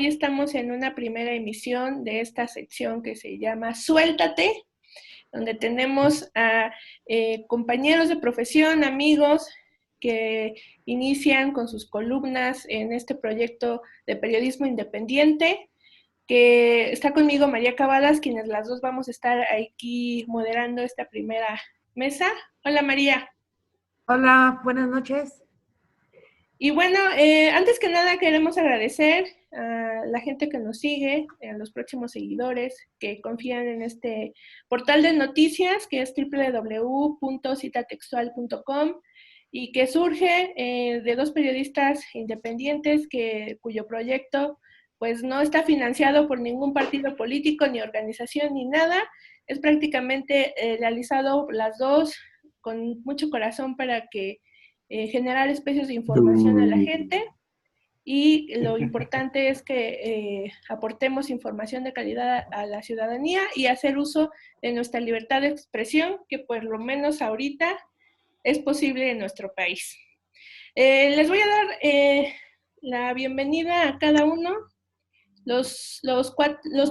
hoy estamos en una primera emisión de esta sección que se llama Suéltate, donde tenemos a compañeros de profesión, amigos que inician con sus columnas en este proyecto de periodismo independiente, que está conmigo María Cavadas, quienes las dos vamos a estar aquí moderando esta primera mesa. Hola María. Hola, buenas noches. Y bueno, antes que nada queremos agradecer a la gente que nos sigue, a los próximos seguidores que confían en este portal de noticias que es www.citatextual.com y que surge de dos periodistas independientes cuyo proyecto pues no está financiado por ningún partido político, ni organización, ni nada. Es prácticamente realizado las dos con mucho corazón para que generar espacios de información a la gente, y lo importante es que aportemos información de calidad a la ciudadanía y hacer uso de nuestra libertad de expresión, que por lo menos ahorita es posible en nuestro país. Les voy a dar la bienvenida a cada uno. Los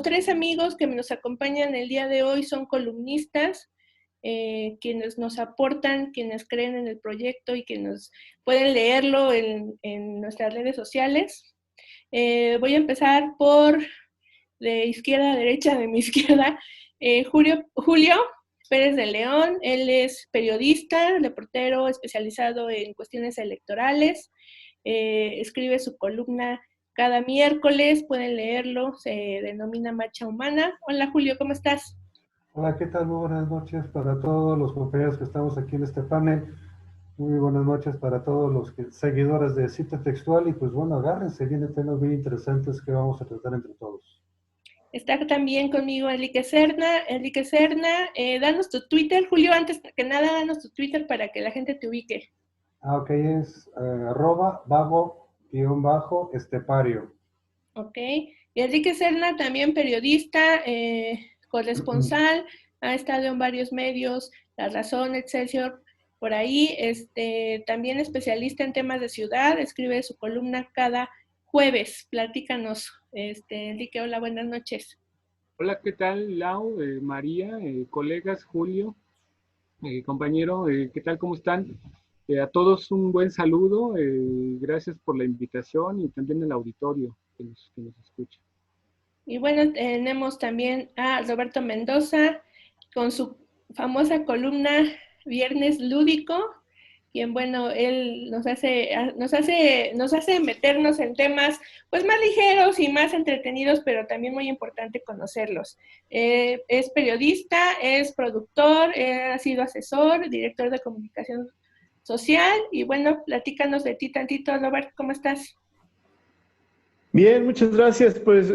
tres amigos que nos acompañan el día de hoy son columnistas, quienes nos aportan, quienes creen en el proyecto y quienes pueden leerlo en nuestras redes sociales. Voy a empezar por de izquierda a derecha de mi izquierda, Julio Pérez de León. Él es periodista, reportero especializado en cuestiones electorales, escribe su columna cada miércoles, pueden leerlo, se denomina Marcha Humana. Hola Julio, ¿cómo estás? Hola, ¿qué tal? Muy buenas noches para todos los compañeros que estamos aquí en este panel. Muy buenas noches para todos los seguidores de Cita Textual. Y pues bueno, agárrense, vienen temas muy interesantes que vamos a tratar entre todos. Está también conmigo Enrique Serna. Enrique Serna, danos tu Twitter. Julio, antes que nada, danos tu Twitter para que la gente te ubique. Ok, es @vago_estepario. Ok. Y Enrique Serna, también periodista, corresponsal, ha estado en varios medios, La Razón, Excelsior, por ahí, también especialista en temas de ciudad, escribe su columna cada jueves. Platícanos, Enrique, hola, buenas noches. Hola, ¿qué tal, Lau, María, colegas, Julio, compañero, ¿qué tal, cómo están? A todos un buen saludo, gracias por la invitación y también el auditorio que nos escucha. Y bueno, tenemos también a Roberto Mendoza con su famosa columna Viernes Lúdico, quien, bueno, él nos hace meternos en temas pues más ligeros y más entretenidos, pero también muy importante conocerlos. Es periodista, es productor, ha sido asesor, director de comunicación social, y bueno, platícanos de ti tantito, Robert, ¿cómo estás? Bien, muchas gracias. Pues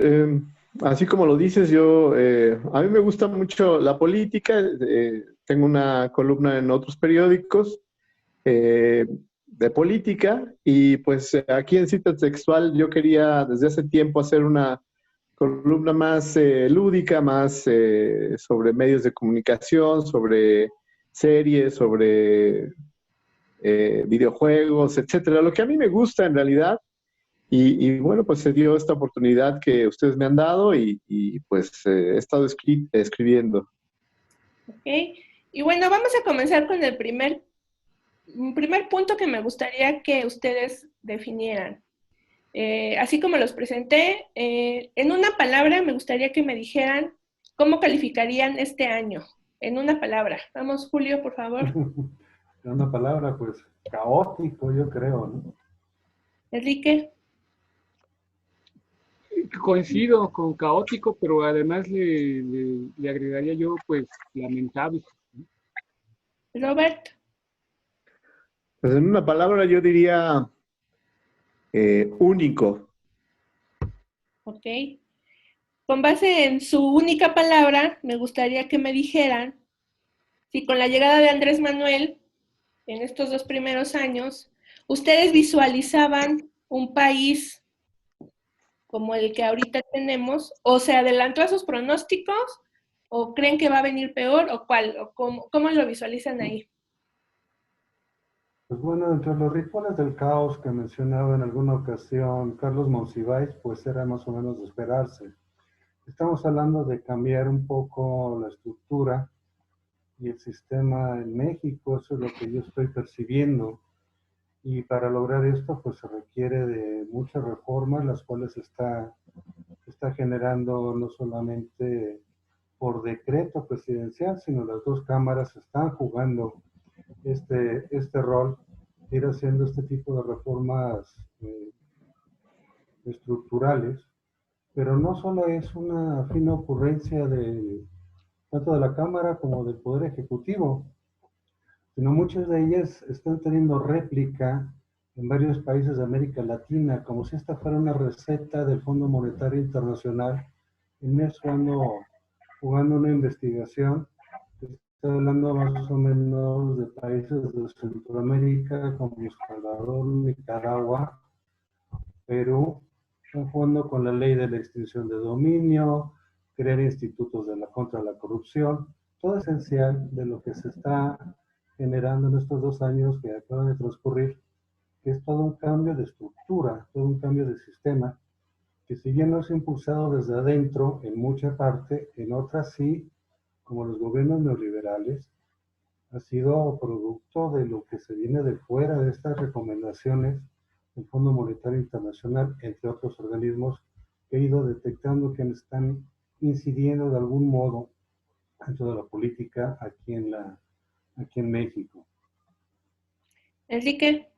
así como lo dices, a mí me gusta mucho la política. Tengo una columna en otros periódicos de política y pues aquí en Cita Textual yo quería desde hace tiempo hacer una columna más lúdica, más sobre medios de comunicación, sobre series, sobre videojuegos, etcétera. Lo que a mí me gusta en realidad. Y bueno, pues se dio esta oportunidad que ustedes me han dado y pues he estado escribiendo. Ok, y bueno, vamos a comenzar con el primer punto que me gustaría que ustedes definieran. Así como los presenté, en una palabra me gustaría que me dijeran cómo calificarían este año. En una palabra. Vamos, Julio, por favor. En una palabra, pues caótico, yo creo, ¿no? Enrique. Coincido con caótico, pero además le agregaría yo, pues, lamentable. Robert. Pues en una palabra yo diría único. Ok. Con base en su única palabra, me gustaría que me dijeran si con la llegada de Andrés Manuel, en estos 2 primeros años, ustedes visualizaban un país como el que ahorita tenemos, o se adelantó a sus pronósticos, o creen que va a venir peor, o cuál, o cómo lo visualizan ahí. Pues bueno, entre los rituales del caos que mencionaba en alguna ocasión Carlos Monsiváis, pues era más o menos de esperarse. Estamos hablando de cambiar un poco la estructura y el sistema en México, eso es lo que yo estoy percibiendo. Y para lograr esto, pues se requiere de muchas reformas, las cuales está generando no solamente por decreto presidencial, sino las dos cámaras están jugando este rol, ir haciendo este tipo de reformas estructurales, pero no solo es una fina ocurrencia tanto de la Cámara como del Poder Ejecutivo, sino muchas de ellas están teniendo réplica en varios países de América Latina, como si esta fuera una receta del Fondo Monetario Internacional. En mes jugando una investigación, está hablando más o menos de países de Centroamérica como El Salvador, Nicaragua, Perú, están jugando con la ley de la extinción de dominio, crear institutos contra la corrupción, todo esencial de lo que se está generando en estos 2 años que acaban de transcurrir, que es todo un cambio de estructura, todo un cambio de sistema, que si bien no es impulsado desde adentro en mucha parte, en otras sí, como los gobiernos neoliberales, ha sido producto de lo que se viene de fuera de estas recomendaciones del Fondo Monetario Internacional, entre otros organismos que he ido detectando que están incidiendo de algún modo en toda la política aquí en México. Enrique.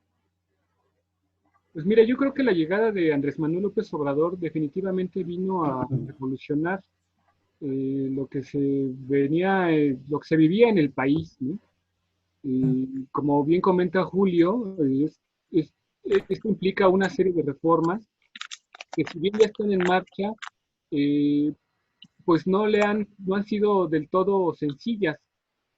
Pues mira, yo creo que la llegada de Andrés Manuel López Obrador definitivamente vino a revolucionar lo que se venía, lo que se vivía en el país, ¿no? Como bien comenta Julio, esto implica una serie de reformas que si bien ya están en marcha, pues no han sido del todo sencillas.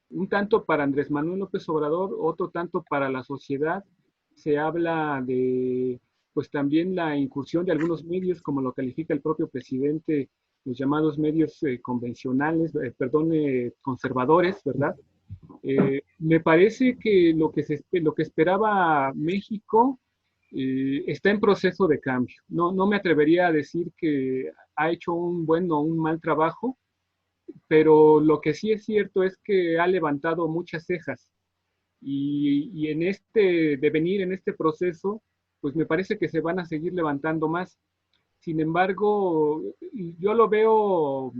Un tanto para Andrés Manuel López Obrador, otro tanto para la sociedad. Se habla de, pues también la incursión de algunos medios, como lo califica el propio presidente, los llamados medios convencionales, conservadores, ¿verdad? Me parece que lo que esperaba México está en proceso de cambio. No me atrevería a decir que ha hecho un buen o un mal trabajo, pero lo que sí es cierto es que ha levantado muchas cejas y en este devenir, en este proceso, pues me parece que se van a seguir levantando más. Sin embargo, yo lo veo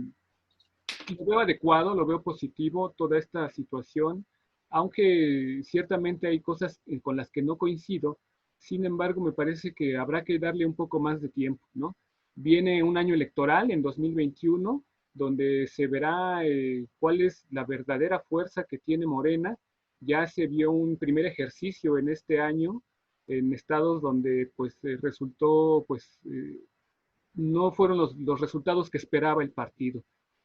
adecuado, lo veo positivo toda esta situación, aunque ciertamente hay cosas con las que no coincido. Sin embargo, me parece que habrá que darle un poco más de tiempo, ¿no? Viene un año electoral en 2021, donde se verá cuál es la verdadera fuerza que tiene Morena. Ya se vio un primer ejercicio en este año en estados donde pues resultó, pues no fueron los resultados que esperaba el partido.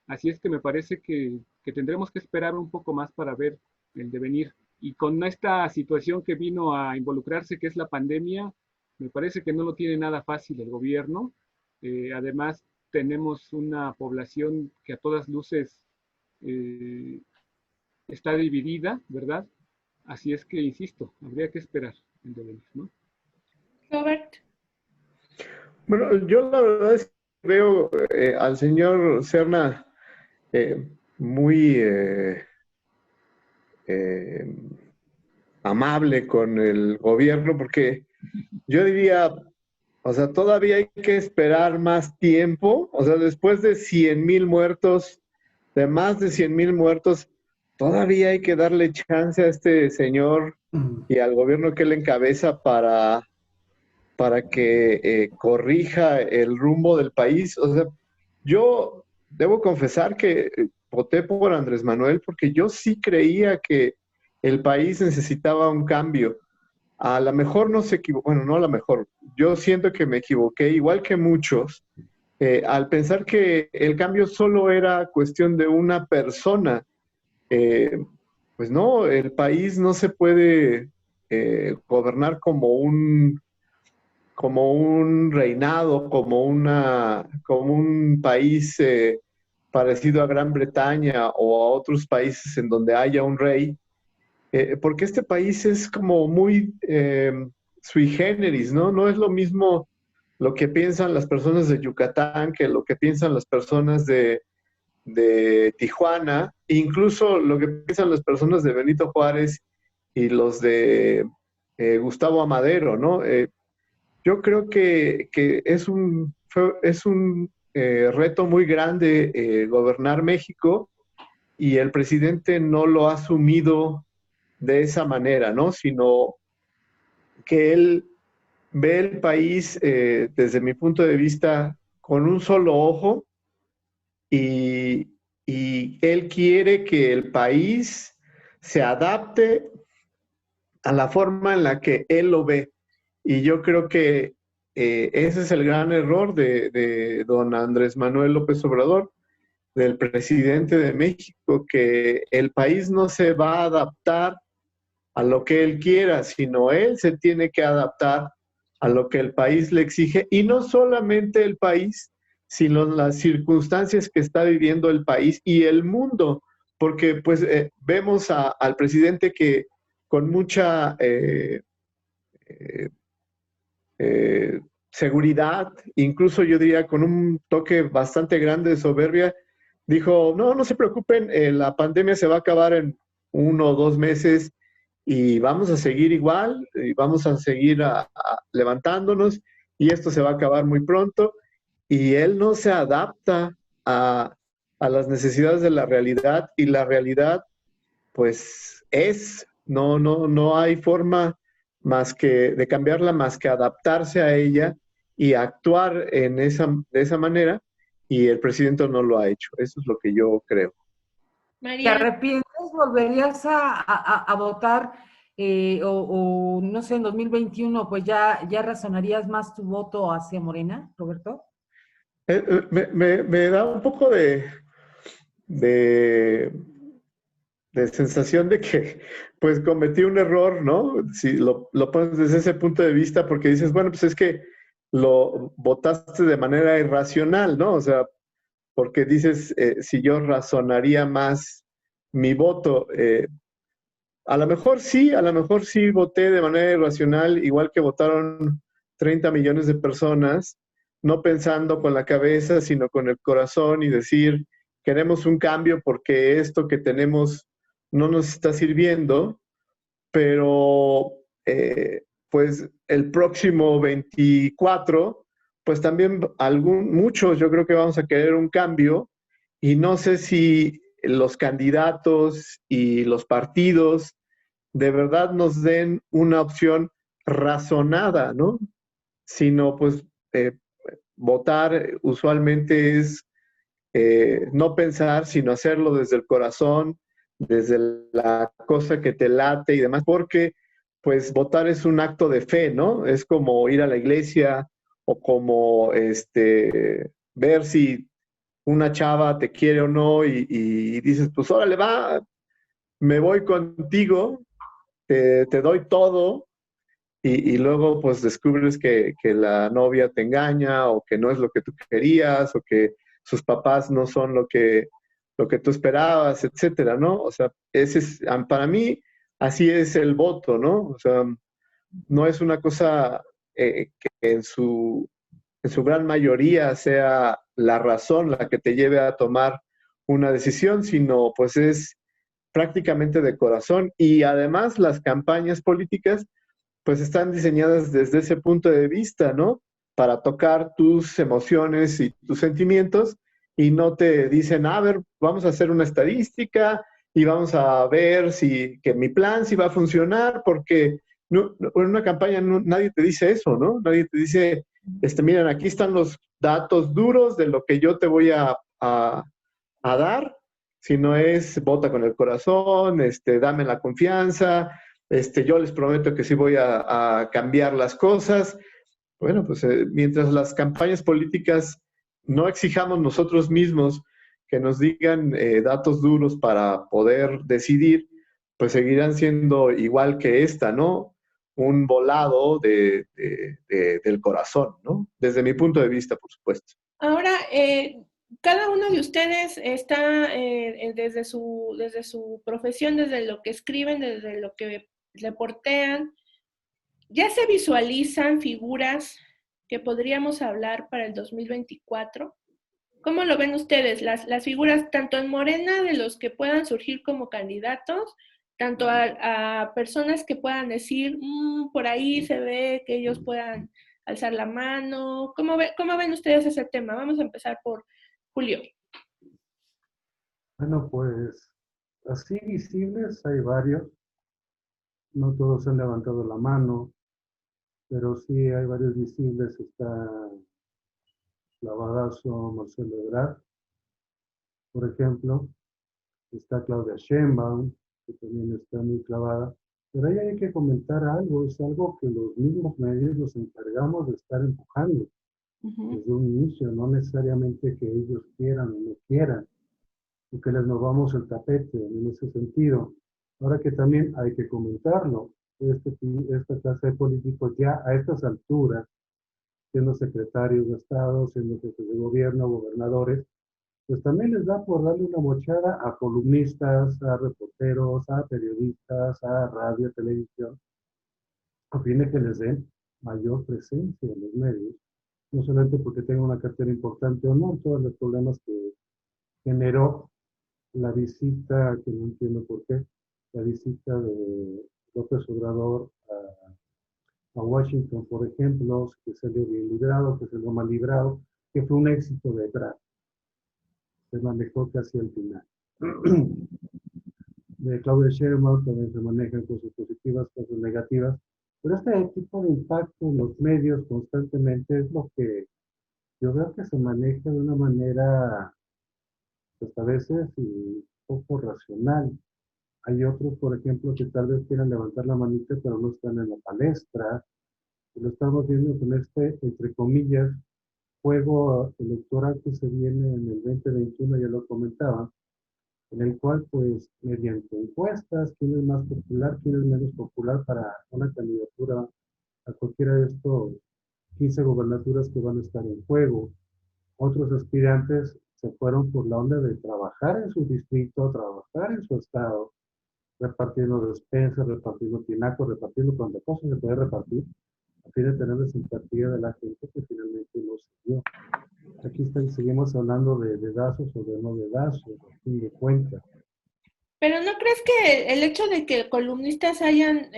Así es que me parece que tendremos que esperar un poco más para ver el devenir. Y con esta situación que vino a involucrarse, que es la pandemia, me parece que no lo tiene nada fácil el gobierno. Además, tenemos una población que a todas luces está dividida, ¿verdad? Así es que, insisto, habría que esperar el devenir, ¿no? Robert. Bueno, yo la verdad es que veo al señor Serna muy amable con el gobierno, porque yo diría, o sea, todavía hay que esperar más tiempo, o sea, después de 100,000 muertos, de más de 100,000 muertos, todavía hay que darle chance a este señor y al gobierno que él encabeza para que corrija el rumbo del país. O sea, yo debo confesar que voté por Andrés Manuel porque yo sí creía que el país necesitaba un cambio. A lo mejor no se equivocó, bueno, no a lo mejor, yo siento que me equivoqué, igual que muchos, al pensar que el cambio solo era cuestión de una persona. Pues no, el país no se puede gobernar como un reinado, como un país parecido a Gran Bretaña o a otros países en donde haya un rey porque este país es como muy sui generis, ¿no? No es lo mismo lo que piensan las personas de Yucatán que lo que piensan las personas de Tijuana, incluso lo que piensan las personas de Benito Juárez y los de Gustavo Amadero, ¿no? Yo creo que es un reto muy grande gobernar México y el presidente no lo ha asumido de esa manera, ¿no? Sino que él ve el país, desde mi punto de vista, con un solo ojo y, y él quiere que el país se adapte a la forma en la que él lo ve. Y yo creo que ese es el gran error de don Andrés Manuel López Obrador, del presidente de México, que el país no se va a adaptar a lo que él quiera, sino él se tiene que adaptar a lo que el país le exige, y no solamente el país, sino las circunstancias que está viviendo el país y el mundo, porque pues vemos al presidente que con mucha seguridad, incluso yo diría con un toque bastante grande de soberbia, dijo, no, no se preocupen, la pandemia se va a acabar en 1 o 2 meses y vamos a seguir igual, y vamos a seguir levantándonos y esto se va a acabar muy pronto. Y él no se adapta a las necesidades de la realidad, y la realidad pues no hay forma más que de cambiarla, más que adaptarse a ella y actuar de esa manera, y el presidente no lo ha hecho. Eso es lo que yo creo. ¿Te María, arrepientes? ¿Volverías a votar o no sé, en 2021, pues ya razonarías más tu voto hacia Morena, Roberto? Me da un poco de, de sensación de que pues cometí un error, ¿no? Si lo pones desde ese punto de vista, porque dices, bueno, pues es que lo votaste de manera irracional, ¿no? O sea, porque dices, si yo razonaría más mi voto, a lo mejor sí voté de manera irracional, igual que votaron 30 millones de personas, no pensando con la cabeza, sino con el corazón, y decir, queremos un cambio porque esto que tenemos no nos está sirviendo, pero pues el próximo 24, pues también muchos yo creo que vamos a querer un cambio, y no sé si los candidatos y los partidos de verdad nos den una opción razonada, ¿no? Sino pues votar usualmente es no pensar, sino hacerlo desde el corazón, desde la cosa que te late y demás, porque pues votar es un acto de fe, ¿no? Es como ir a la iglesia, o como ver si una chava te quiere o no, y dices, pues órale, va, me voy contigo, te doy todo, y luego pues descubres que la novia te engaña, o que no es lo que tú querías, o que sus papás no son lo que tú esperabas, etcétera, ¿no? O sea, para mí, así es el voto, ¿no? O sea, no es una cosa que en su gran mayoría sea la razón la que te lleve a tomar una decisión, sino pues es prácticamente de corazón. Y además las campañas políticas pues están diseñadas desde ese punto de vista, ¿no? Para tocar tus emociones y tus sentimientos, y no te dicen, a ver, vamos a hacer una estadística y vamos a ver que mi plan sí va a funcionar, porque en una campaña nadie te dice eso, ¿no? Nadie te dice, miren, aquí están los datos duros de lo que yo te voy a dar, sino es vota con el corazón, dame la confianza, yo les prometo que sí voy a cambiar las cosas. Bueno, pues mientras las campañas políticas no exijamos nosotros mismos que nos digan datos duros para poder decidir, pues seguirán siendo igual que esta, ¿no? Un volado del corazón, ¿no? Desde mi punto de vista, por supuesto. ahora, cada uno de ustedes está desde su profesión, desde lo que escriben, desde lo que reportean, ¿ya se visualizan figuras que podríamos hablar para el 2024? ¿Cómo lo ven ustedes? Las figuras, tanto en Morena, de los que puedan surgir como candidatos, tanto a personas que puedan decir, por ahí se ve que ellos puedan alzar la mano. ¿Cómo ven ustedes ese tema? Vamos a empezar por Julio. Bueno, pues así visibles hay varios. No todos han levantado la mano, pero sí hay varios visibles. Está Clavadazo, Marcelo Ebrard, por ejemplo. Está Claudia Sheinbaum, que también está muy clavada. Pero ahí hay que comentar algo, es algo que los mismos medios nos encargamos de estar empujando desde un inicio, no necesariamente que ellos quieran o no quieran, y que les movamos el tapete en ese sentido. Ahora que también hay que comentarlo, esta clase de políticos ya a estas alturas, siendo secretarios de Estado, siendo jefes de gobierno, gobernadores, pues también les da por darle una mochada a columnistas, a reporteros, a periodistas, a radio, televisión, a fin de que les den mayor presencia en los medios, no solamente porque tenga una cartera importante o no, todos los problemas que generó la visita, que no entiendo por qué, la visita de López Obrador a Washington, por ejemplo, que salió bien librado, que salió mal librado, que fue un éxito de Brad, se manejó casi al final. De Claudia Sheinbaum también se manejan cosas positivas, cosas negativas, pero este tipo de impacto en los medios constantemente es lo que yo veo que se maneja de una manera, pues a veces, poco racional. Hay otros, por ejemplo, que tal vez quieran levantar la manita, pero no están en la palestra. Y lo estamos viendo con este, entre comillas, juego electoral que se viene en el 2021, ya lo comentaba, en el cual, pues, mediante encuestas, quién es más popular, quién es menos popular para una candidatura a cualquiera de estos 15 gobernaturas que van a estar en juego. Otros aspirantes se fueron por la onda de trabajar en su distrito, trabajar en su estado, repartiendo despensas, repartiendo tinacos, repartiendo cuanta cosa se puede repartir, a fin de tener la simpatía de la gente que finalmente no se dio. Aquí seguimos hablando de dedazos o de no dedazos, a fin de cuentas. Pero ¿no crees que el hecho de que columnistas hayan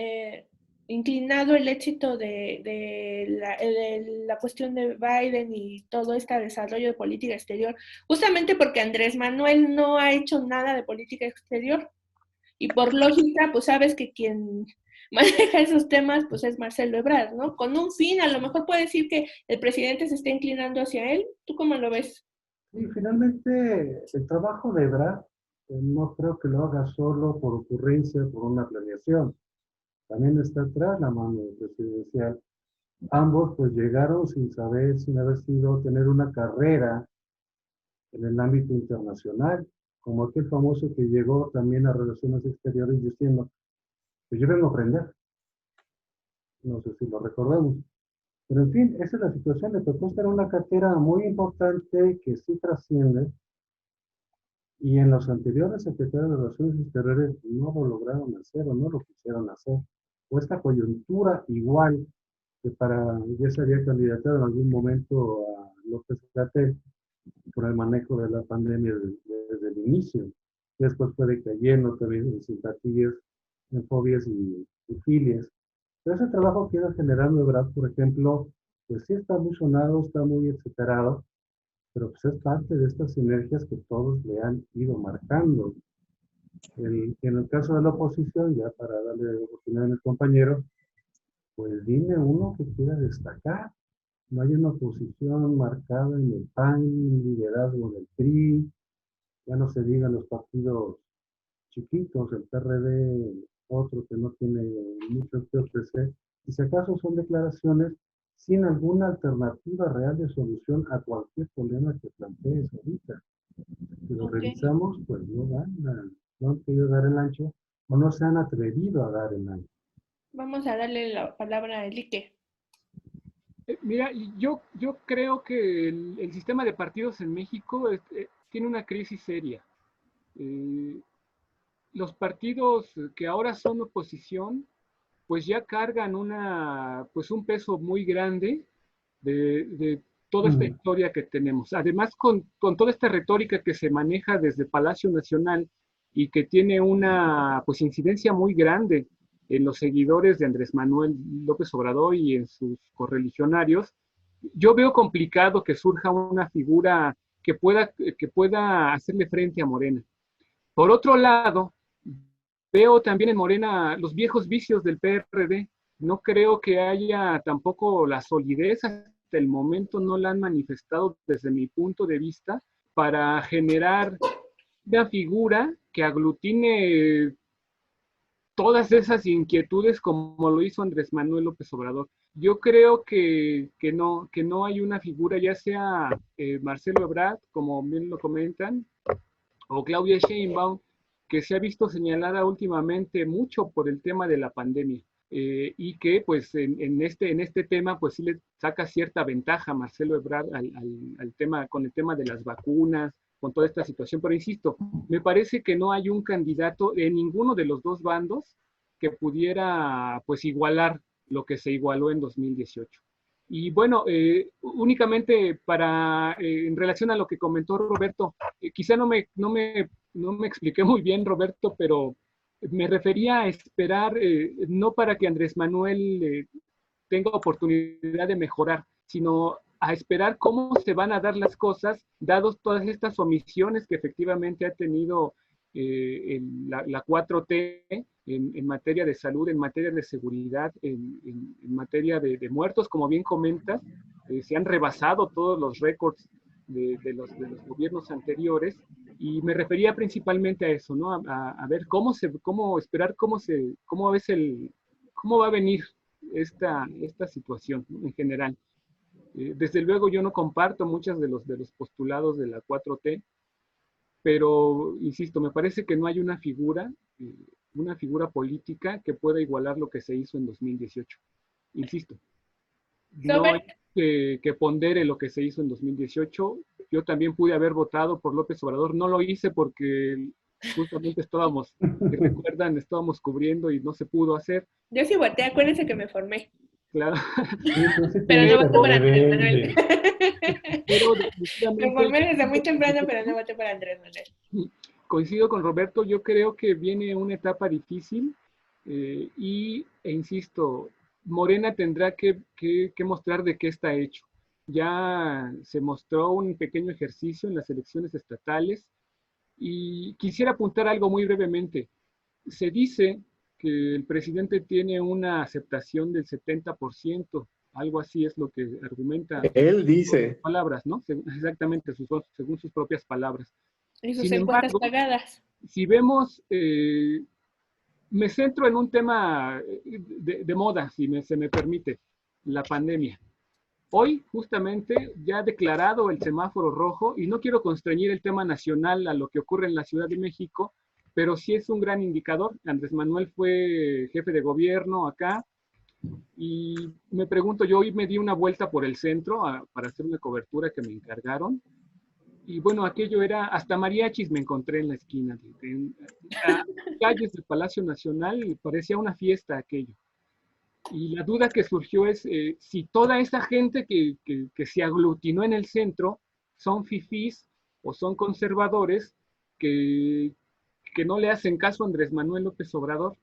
inclinado el éxito de la cuestión de Biden y todo este desarrollo de política exterior, justamente porque Andrés Manuel no ha hecho nada de política exterior? Y por lógica, pues sabes que quien maneja esos temas, pues es Marcelo Ebrard, ¿no? Con un fin, a lo mejor puede decir que el presidente se está inclinando hacia él. ¿Tú cómo lo ves? Y finalmente, el trabajo de Ebrard no creo que lo haga solo por ocurrencia, por una planeación. También está atrás la mano presidencial. Ambos pues llegaron sin saber, sin haber sido, tener una carrera en el ámbito internacional, como aquel famoso que llegó también a Relaciones Exteriores diciendo, pues yo vengo a aprender. No sé si lo recordamos. Pero en fin, esa es la situación. Le tocó estar una cartera muy importante que sí trasciende. Y en los anteriores secretarios de Relaciones Exteriores no lo lograron hacer o no lo quisieron hacer. O esta coyuntura igual que ya se había candidatado en algún momento a López Gatell por el manejo de la pandemia desde el inicio. Después fue decayendo también en simpatías, en fobias y filias. Pero ese trabajo que iba generando Ebrard, por ejemplo, pues sí está muy sonado, está muy etcéterado, pero pues es parte de estas sinergias que todos le han ido marcando. En el caso de la oposición, ya para darle oportunidad a mis compañeros, pues dime uno que quiera destacar. No hay una oposición marcada en el PAN, un liderazgo del PRI, ya no se digan los partidos chiquitos, el PRD, otro que no tiene mucho que ofrecer, y si acaso son declaraciones sin alguna alternativa real de solución a cualquier problema que plantees ahorita. Si lo revisamos, pues no han querido dar el ancho o no se han atrevido a dar el ancho. Vamos a darle la palabra a Enrique. Mira, yo creo que el sistema de partidos en México tiene una crisis seria. Eh, los partidos que ahora son oposición, pues ya cargan pues un peso muy grande de toda esta historia que tenemos. Además, con toda esta retórica que se maneja desde Palacio Nacional y que tiene una pues incidencia muy grande en los seguidores de Andrés Manuel López Obrador y en sus correligionarios, yo veo complicado que surja una figura que pueda hacerle frente a Morena. Por otro lado, veo también en Morena los viejos vicios del PRD. No creo que haya tampoco la solidez, hasta el momento no la han manifestado desde mi punto de vista, para generar una figura que aglutine todas esas inquietudes como lo hizo Andrés Manuel López Obrador. Yo creo que no hay una figura, ya sea Marcelo Ebrard, como bien lo comentan, o Claudia Sheinbaum, que se ha visto señalada últimamente mucho por el tema de la pandemia. Y que pues en este tema pues sí le saca cierta ventaja Marcelo Ebrard al tema, con el tema de las vacunas, con toda esta situación. Pero insisto, me parece que no hay un candidato en ninguno de los dos bandos que pudiera pues igualar lo que se igualó en 2018. Y bueno, únicamente en relación a lo que comentó Roberto, quizá no me expliqué muy bien, Roberto, pero me refería a esperar, no para que Andrés Manuel tenga oportunidad de mejorar, sino a esperar cómo se van a dar las cosas, dados todas estas omisiones que efectivamente ha tenido la 4T en materia de salud, en materia de seguridad, en materia de muertos, como bien comentas, se han rebasado todos los récords de los gobiernos anteriores, y me refería principalmente a eso, ¿no? A ver cómo esperar, cómo va a venir esta situación, ¿no? En general. Desde luego yo no comparto muchos de los postulados de la 4T, pero insisto, me parece que no hay una figura política que pueda igualar lo que se hizo en 2018. Insisto, no hay que pondere lo que se hizo en 2018. Yo también pude haber votado por López Obrador, no lo hice porque justamente estábamos, si recuerdan, estábamos cubriendo y no se pudo hacer. Yo sí voté, acuérdense que me formé. Claro. Sí, tú sí Pero no fuiste voté por Andrés Manuel. rebelde. Pero Me formé desde muy temprano, pero no voté por Andrés Manuel. coincido con Roberto, yo creo que viene una etapa difícil e insisto, Morena tendrá que mostrar de qué está hecho. Ya se mostró un pequeño ejercicio en las elecciones estatales y quisiera apuntar algo muy brevemente. Se dice que el presidente tiene una aceptación del 70%, algo así es lo que argumenta. Él dice. Sus palabras, ¿no? Según sus propias palabras. Y sus Sin encuestas embargo, pagadas. Si vemos, me centro en un tema de moda, se me permite, la pandemia. Hoy, justamente, ya ha declarado el semáforo rojo, y no quiero constreñir el tema nacional a lo que ocurre en la Ciudad de México, pero sí es un gran indicador. Andrés Manuel fue jefe de gobierno acá, y me pregunto, yo hoy me di una vuelta por el centro para hacer una cobertura que me encargaron, y bueno, aquello era, hasta mariachis me encontré en la esquina, en calles del Palacio Nacional, parecía una fiesta aquello. Y la duda que surgió es si toda esa gente que se aglutinó en el centro son fifís o son conservadores que no le hacen caso a Andrés Manuel López Obrador.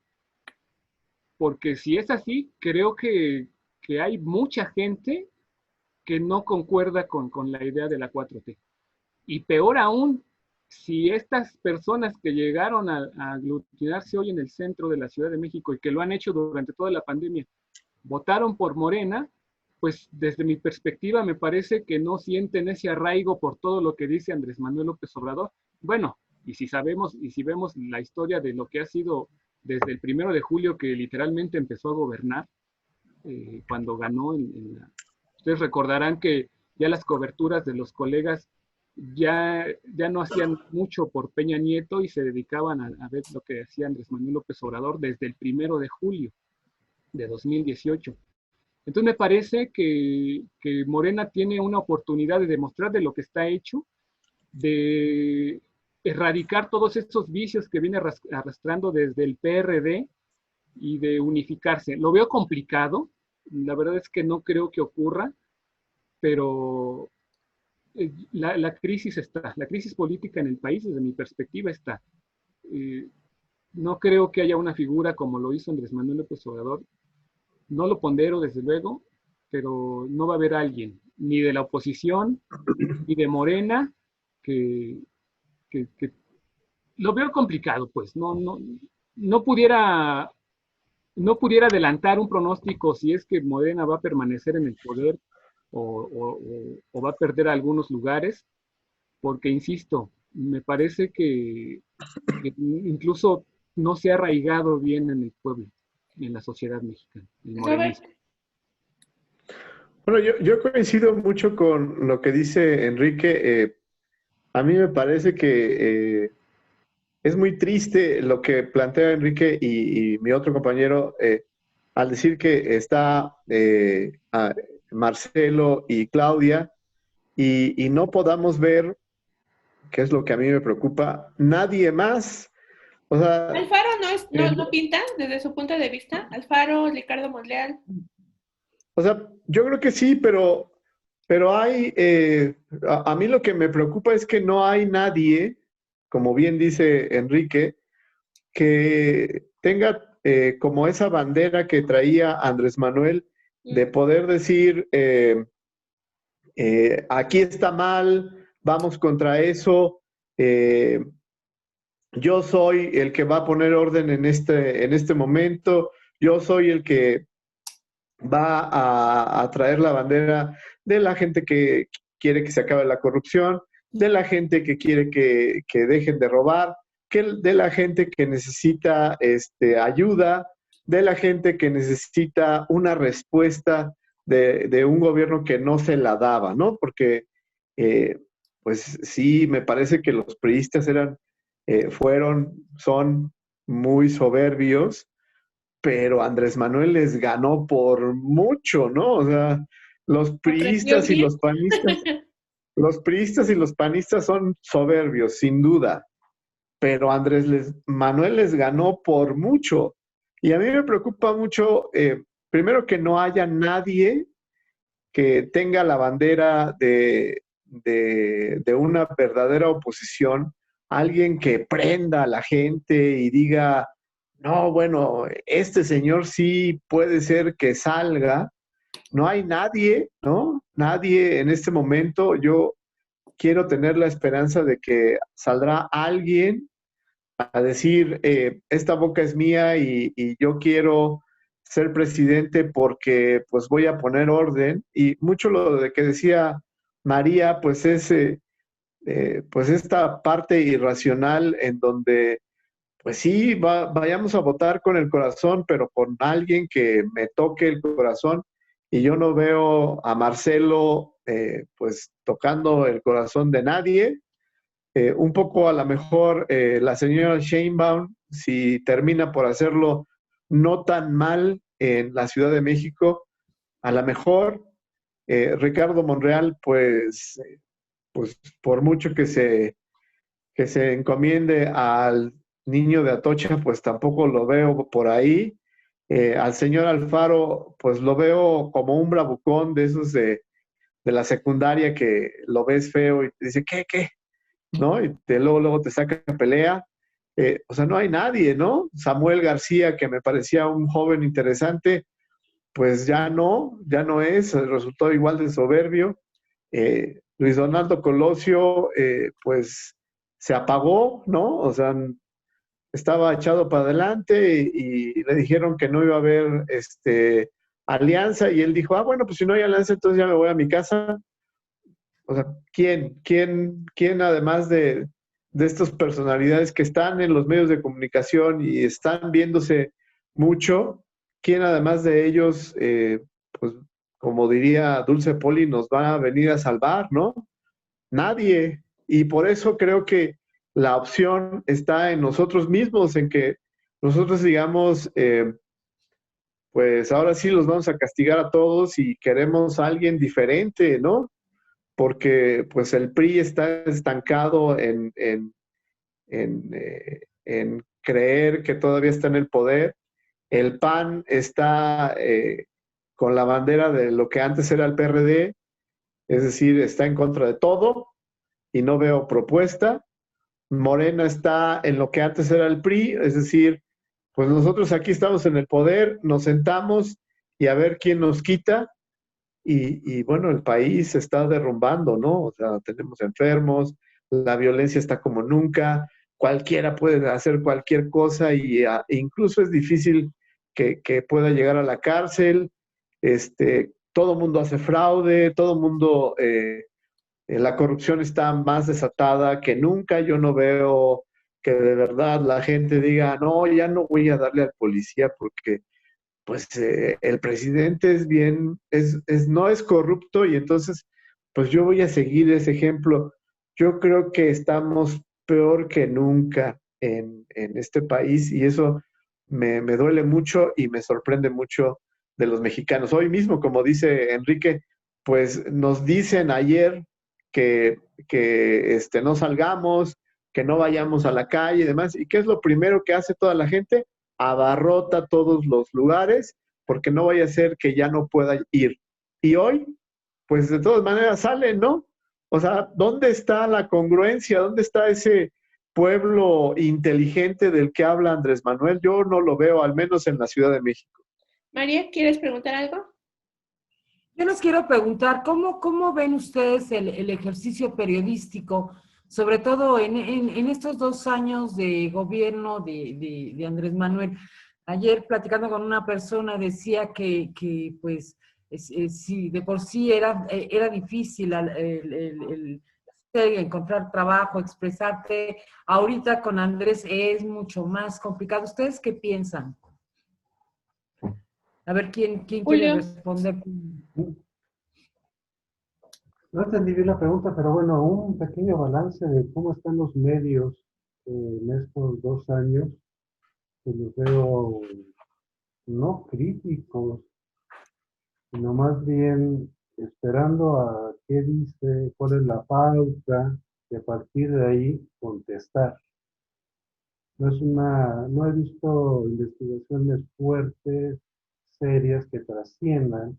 Porque si es así, creo que hay mucha gente que no concuerda con la idea de la 4T. Y peor aún, si estas personas que llegaron a aglutinarse hoy en el centro de la Ciudad de México y que lo han hecho durante toda la pandemia, votaron por Morena, pues desde mi perspectiva me parece que no sienten ese arraigo por todo lo que dice Andrés Manuel López Obrador. Bueno, y si vemos la historia de lo que ha sido desde el 1 de julio, que literalmente empezó a gobernar, cuando ganó ustedes recordarán que ya las coberturas de los colegas ya no hacían mucho por Peña Nieto y se dedicaban a ver lo que hacía Andrés Manuel López Obrador desde el 1 de julio de 2018. Entonces me parece que Morena tiene una oportunidad de demostrar de lo que está hecho, de erradicar todos estos vicios que viene arrastrando desde el PRD y de unificarse. Lo veo complicado, la verdad es que no creo que ocurra, pero la crisis está, la crisis política en el país desde mi perspectiva está. Eh, no creo que haya una figura como lo hizo Andrés Manuel López Obrador. No lo pondero, desde luego, pero no va a haber alguien, ni de la oposición, ni de Morena, que, que lo veo complicado, pues. No pudiera, no pudiera adelantar un pronóstico si es que Morena va a permanecer en el poder o va a perder algunos lugares, porque, insisto, me parece que incluso no se ha arraigado bien en el pueblo, en la sociedad mexicana, el Robert, morenismo. Bueno, yo coincido mucho con lo que dice Enrique. A mí me parece que es muy triste lo que plantea Enrique y mi otro compañero al decir que está Marcelo y Claudia y no podamos ver, que es lo que a mí me preocupa, nadie más. O sea, Alfaro no, el- no pinta desde su punto de vista. Alfaro, Ricardo Monreal. o sea, yo creo que sí, pero hay, a mí lo que me preocupa es que no hay nadie, como bien dice Enrique, que tenga como esa bandera que traía Andrés Manuel de poder decir, aquí está mal, vamos contra eso, eh, yo soy el que va a poner orden en este momento, yo soy el que va a traer la bandera de la gente que quiere que se acabe la corrupción, de la gente que quiere que dejen de robar, de la gente que necesita ayuda, de la gente que necesita una respuesta de un gobierno que no se la daba, ¿no? Porque, eh, pues sí, me parece que los priistas son muy soberbios, pero Andrés Manuel les ganó por mucho, ¿no? O sea, los ¿Aprendió priistas y bien? los panistas, los priistas y los panistas son soberbios, sin duda, pero Manuel les ganó por mucho. Y a mí me preocupa mucho, primero que no haya nadie que tenga la bandera de una verdadera oposición, alguien que prenda a la gente y diga, no, bueno, este señor sí puede ser que salga. No hay nadie, ¿no? Nadie en este momento. Yo quiero tener la esperanza de que saldrá alguien a decir, esta boca es mía y yo quiero ser presidente porque pues voy a poner orden. Y mucho lo de que decía María, pues es pues esta parte irracional en donde pues sí, vayamos a votar con el corazón, pero con alguien que me toque el corazón. Y yo no veo a Marcelo pues tocando el corazón de nadie. Un poco a lo mejor la señora Sheinbaum, si termina por hacerlo no tan mal en la Ciudad de México, a lo mejor Ricardo Monreal, pues por mucho que se encomiende al niño de Atocha, pues tampoco lo veo por ahí. Al señor Alfaro, pues lo veo como un bravucón de esos de la secundaria que lo ves feo y te dice, ¿qué? ¿No? Y luego te saca pelea. O sea, no hay nadie, ¿no? Samuel García, que me parecía un joven interesante, pues ya no es, resultó igual de soberbio. Luis Donaldo Colosio, pues se apagó, ¿no? O sea, estaba echado para adelante y le dijeron que no iba a haber alianza y él dijo, bueno, pues si no hay alianza, entonces ya me voy a mi casa. O sea, ¿quién además de estas personalidades que están en los medios de comunicación y están viéndose mucho, quién además de ellos, pues como diría Dulce Poli, nos va a venir a salvar, ¿no? Nadie. Y por eso creo que la opción está en nosotros mismos, en que nosotros digamos, pues ahora sí los vamos a castigar a todos y queremos a alguien diferente, ¿no? Porque pues el PRI está estancado en creer que todavía está en el poder. El PAN está con la bandera de lo que antes era el PRD, es decir, está en contra de todo y no veo propuesta. Morena está en lo que antes era el PRI, es decir, pues nosotros aquí estamos en el poder, nos sentamos y a ver quién nos quita. Y bueno, el país se está derrumbando, ¿no? O sea, tenemos enfermos, la violencia está como nunca, cualquiera puede hacer cualquier cosa e incluso es difícil que pueda llegar a la cárcel. Todo mundo hace fraude, todo mundo, la corrupción está más desatada que nunca. Yo no veo que de verdad la gente diga, no, ya no voy a darle al policía porque pues el presidente es bien, no es corrupto y entonces pues yo voy a seguir ese ejemplo. Yo creo que estamos peor que nunca en este país y eso me duele mucho y me sorprende mucho de los mexicanos. Hoy mismo, como dice Enrique, pues nos dicen ayer que no salgamos, que no vayamos a la calle y demás. ¿Y qué es lo primero que hace toda la gente? Abarrota todos los lugares porque no vaya a ser que ya no pueda ir. Y hoy, pues de todas maneras salen, ¿no? O sea, ¿dónde está la congruencia? ¿Dónde está ese pueblo inteligente del que habla Andrés Manuel? Yo no lo veo, al menos en la Ciudad de México. María, ¿quieres preguntar algo? Yo les quiero preguntar, ¿cómo ven ustedes el ejercicio periodístico, sobre todo en estos 2 años de gobierno de Andrés Manuel? Ayer platicando con una persona decía que pues, sí, de por sí era difícil el encontrar trabajo, expresarte. Ahorita con Andrés es mucho más complicado. ¿Ustedes qué piensan? A ver, ¿quién quiere Julio. responder? No entendí bien la pregunta, pero bueno, un pequeño balance de cómo están los medios en estos 2 años, que los veo no críticos, sino más bien esperando a qué dice, cuál es la pauta, y a partir de ahí contestar. No he visto investigaciones fuertes, serias, que trasciendan.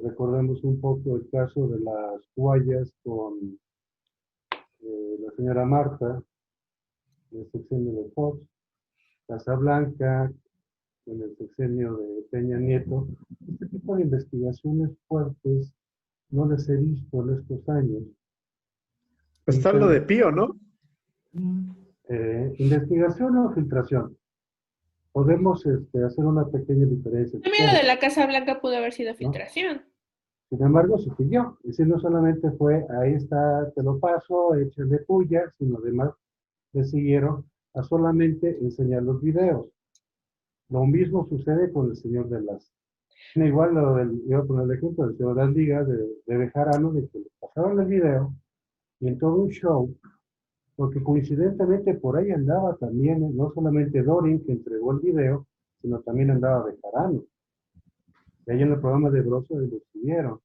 Recordemos un poco el caso de las huellas con la señora Marta, en el sexenio de Fox, Casablanca, en el sexenio de Peña Nieto. Este tipo de investigaciones fuertes no las he visto en estos años. Está lo de Pío, ¿no? Investigación o filtración. Podemos hacer una pequeña diferencia. También lo de la Casa Blanca pudo haber sido filtración. Sin embargo, se siguió. Es decir, no solamente fue, ahí está, te lo paso, échale puya, sino además le siguieron a solamente enseñar los videos. Lo mismo sucede con el señor de las... Igual iba a poner el ejemplo del señor de las ligas de Bejarano, de que le pasaron el video y en todo un show, porque coincidentemente por ahí andaba también, no solamente Dorin, que entregó el video, sino también andaba Bejarano. Y ahí en el programa de Broso lo siguieron.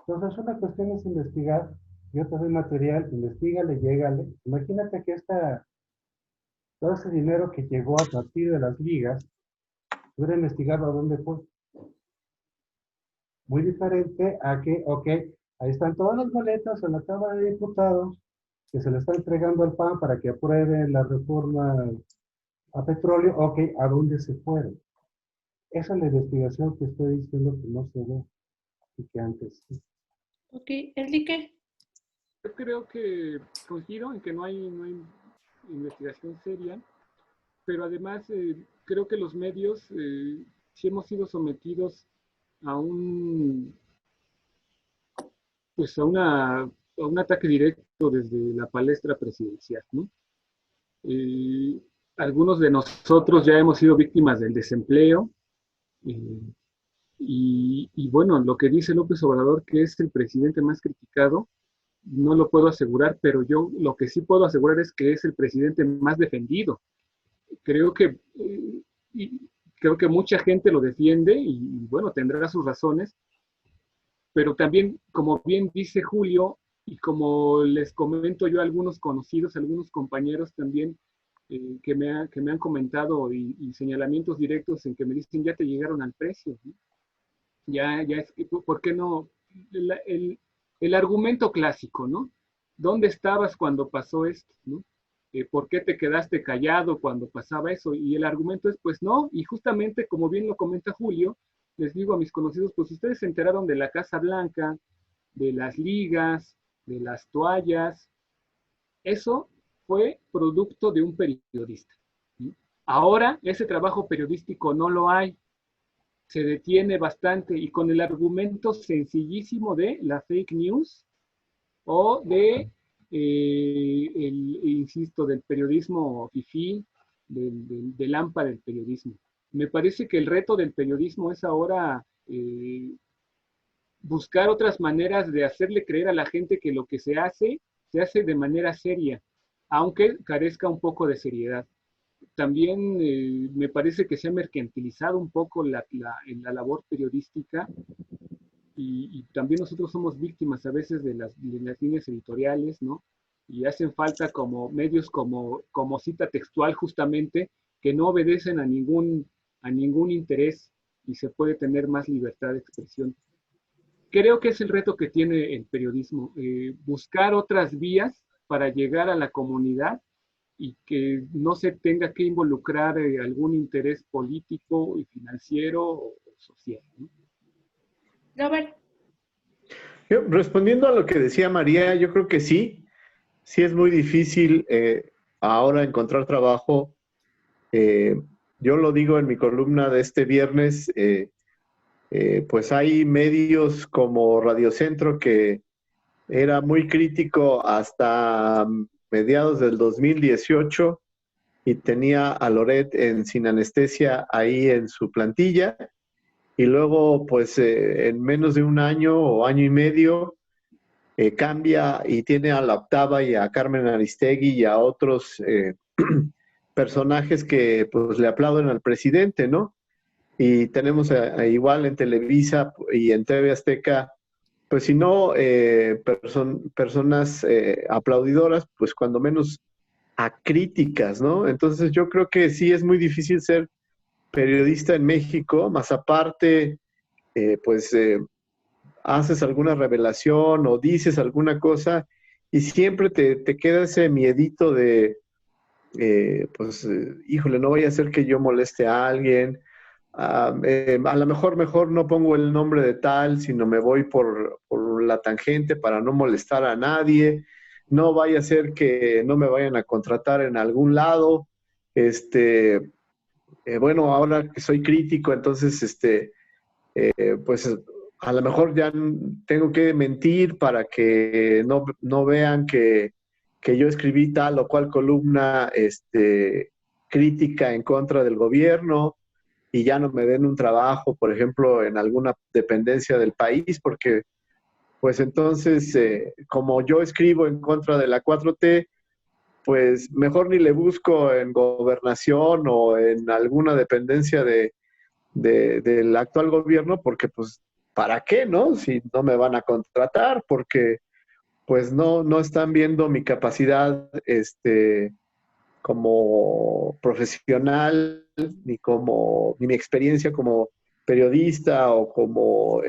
Entonces, una cuestión es investigar, yo te doy material, investígale, llégale. Imagínate que todo ese dinero que llegó a partir de las ligas, pudiera investigarlo a dónde fue. Muy diferente a que, ok, ahí están todas las boletas en la Cámara de Diputados que se le está entregando al PAN para que apruebe la reforma a petróleo, ok, ¿a dónde se fueron? Esa es la investigación que estoy diciendo que no se ve y que antes sí. Ok, Enrique. Yo creo que coincido en que no hay investigación seria, pero además creo que los medios sí hemos sido sometidos a un ataque directo desde la palestra presidencial, ¿no? Algunos de nosotros ya hemos sido víctimas del desempleo, y bueno, lo que dice López Obrador, que es el presidente más criticado, no lo puedo asegurar, pero yo lo que sí puedo asegurar es que es el presidente más defendido. Creo que creo que mucha gente lo defiende y bueno, tendrá sus razones, pero también, como bien dice Julio, y como les comento yo a algunos conocidos, a algunos compañeros también, que me han comentado y señalamientos directos en que me dicen, ya te llegaron al precio, ¿no? Ya es, ¿por qué no? El argumento clásico, ¿no? ¿Dónde estabas cuando pasó esto, ¿no? ¿Por qué te quedaste callado cuando pasaba eso? Y el argumento es, pues no, y justamente como bien lo comenta Julio, les digo a mis conocidos, pues ustedes se enteraron de la Casa Blanca, de las ligas, de las toallas, eso fue producto de un periodista, ¿sí? Ahora ese trabajo periodístico no lo hay, se detiene bastante y con el argumento sencillísimo de la fake news o de, insisto, del periodismo fifí, del AMPA del periodismo. Me parece que el reto del periodismo es ahora buscar otras maneras de hacerle creer a la gente que lo que se hace de manera seria, aunque carezca un poco de seriedad. También me parece que se ha mercantilizado un poco en la labor periodística y también nosotros somos víctimas a veces de las líneas editoriales, ¿no? Y hacen falta como medios como Cita Textual justamente, que no obedecen a ningún interés y se puede tener más libertad de expresión. Creo que es el reto que tiene el periodismo, buscar otras vías para llegar a la comunidad y que no se tenga que involucrar algún interés político y financiero o social, ¿no? Robert. Respondiendo a lo que decía María, yo creo que sí es muy difícil ahora encontrar trabajo. Yo lo digo en mi columna de este viernes, pues hay medios como Radio Centro que era muy crítico hasta mediados del 2018 y tenía a Loret en Sin Anestesia ahí en su plantilla. Y luego, pues en menos de un año o año y medio, cambia y tiene a La Octava y a Carmen Aristegui y a otros personajes que pues le aplauden al presidente, ¿no? Y tenemos igual en Televisa y en TV Azteca, pues si no personas aplaudidoras, pues cuando menos acríticas, ¿no? Entonces yo creo que sí es muy difícil ser periodista en México, más aparte, haces alguna revelación o dices alguna cosa y siempre te queda ese miedito de, híjole, no vaya a ser que yo moleste a alguien. A lo mejor no pongo el nombre de tal, sino me voy por la tangente para no molestar a nadie. No vaya a ser que no me vayan a contratar en algún lado. Bueno, ahora que soy crítico, entonces, pues a lo mejor ya tengo que mentir para que no vean que yo escribí tal o cual columna crítica en contra del gobierno y ya no me den un trabajo, por ejemplo, en alguna dependencia del país, porque pues entonces, como yo escribo en contra de la 4T, pues mejor ni le busco en gobernación o en alguna dependencia del actual gobierno, porque pues, ¿para qué, no? Si no me van a contratar, porque pues no están viendo mi capacidad como profesional, ni mi experiencia como periodista o como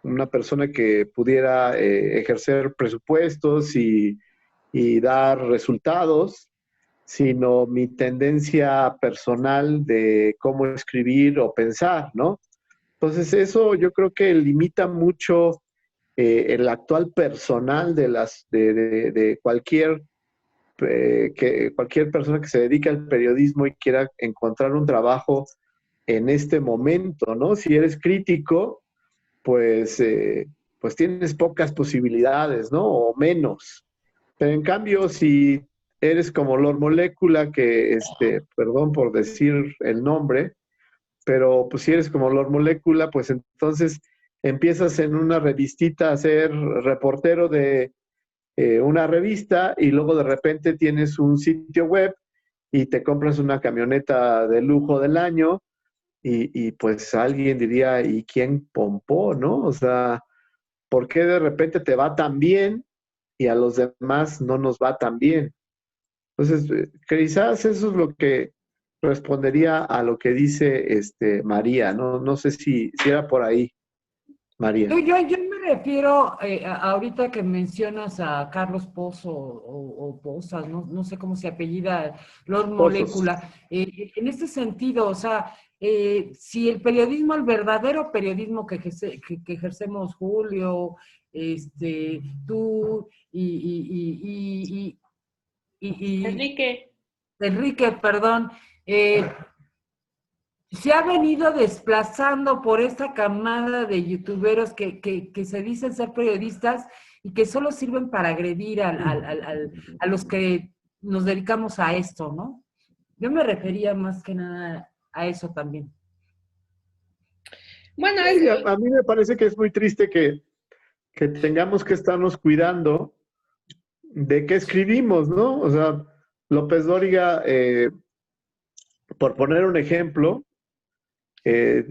una persona que pudiera ejercer presupuestos y dar resultados, sino mi tendencia personal de cómo escribir o pensar, ¿no? Entonces eso yo creo que limita mucho el actual personal de cualquier cualquier persona que se dedique al periodismo y quiera encontrar un trabajo en este momento, ¿no? Si eres crítico, pues tienes pocas posibilidades, ¿no? O menos. Pero en cambio, si eres como Lord Molecula, que, perdón por decir el nombre, pero pues si eres como Lord Molecula, pues entonces empiezas en una revistita a ser reportero de una revista y luego de repente tienes un sitio web y te compras una camioneta de lujo del año y pues alguien diría, ¿y quién pompó, no? O sea, ¿por qué de repente te va tan bien y a los demás no nos va tan bien? Entonces, quizás eso es lo que respondería a lo que dice María, ¿no? No sé si era por ahí, María. Yo me refiero, ahorita que mencionas a Carlos Pozo o Pozas, no sé cómo se apellida, Lord Pozos. Molécula, en este sentido, o sea, si el periodismo, el verdadero periodismo que ejercemos Julio, tú y Enrique, Enrique, perdón, se ha venido desplazando por esta camada de youtuberos que se dicen ser periodistas y que solo sirven para agredir a los que nos dedicamos a esto, ¿no? Yo me refería más que nada a eso también. bueno, Sí, a mí me parece que es muy triste que tengamos que estarnos cuidando de qué escribimos, ¿no? O sea, López Dóriga, por poner un ejemplo, eh,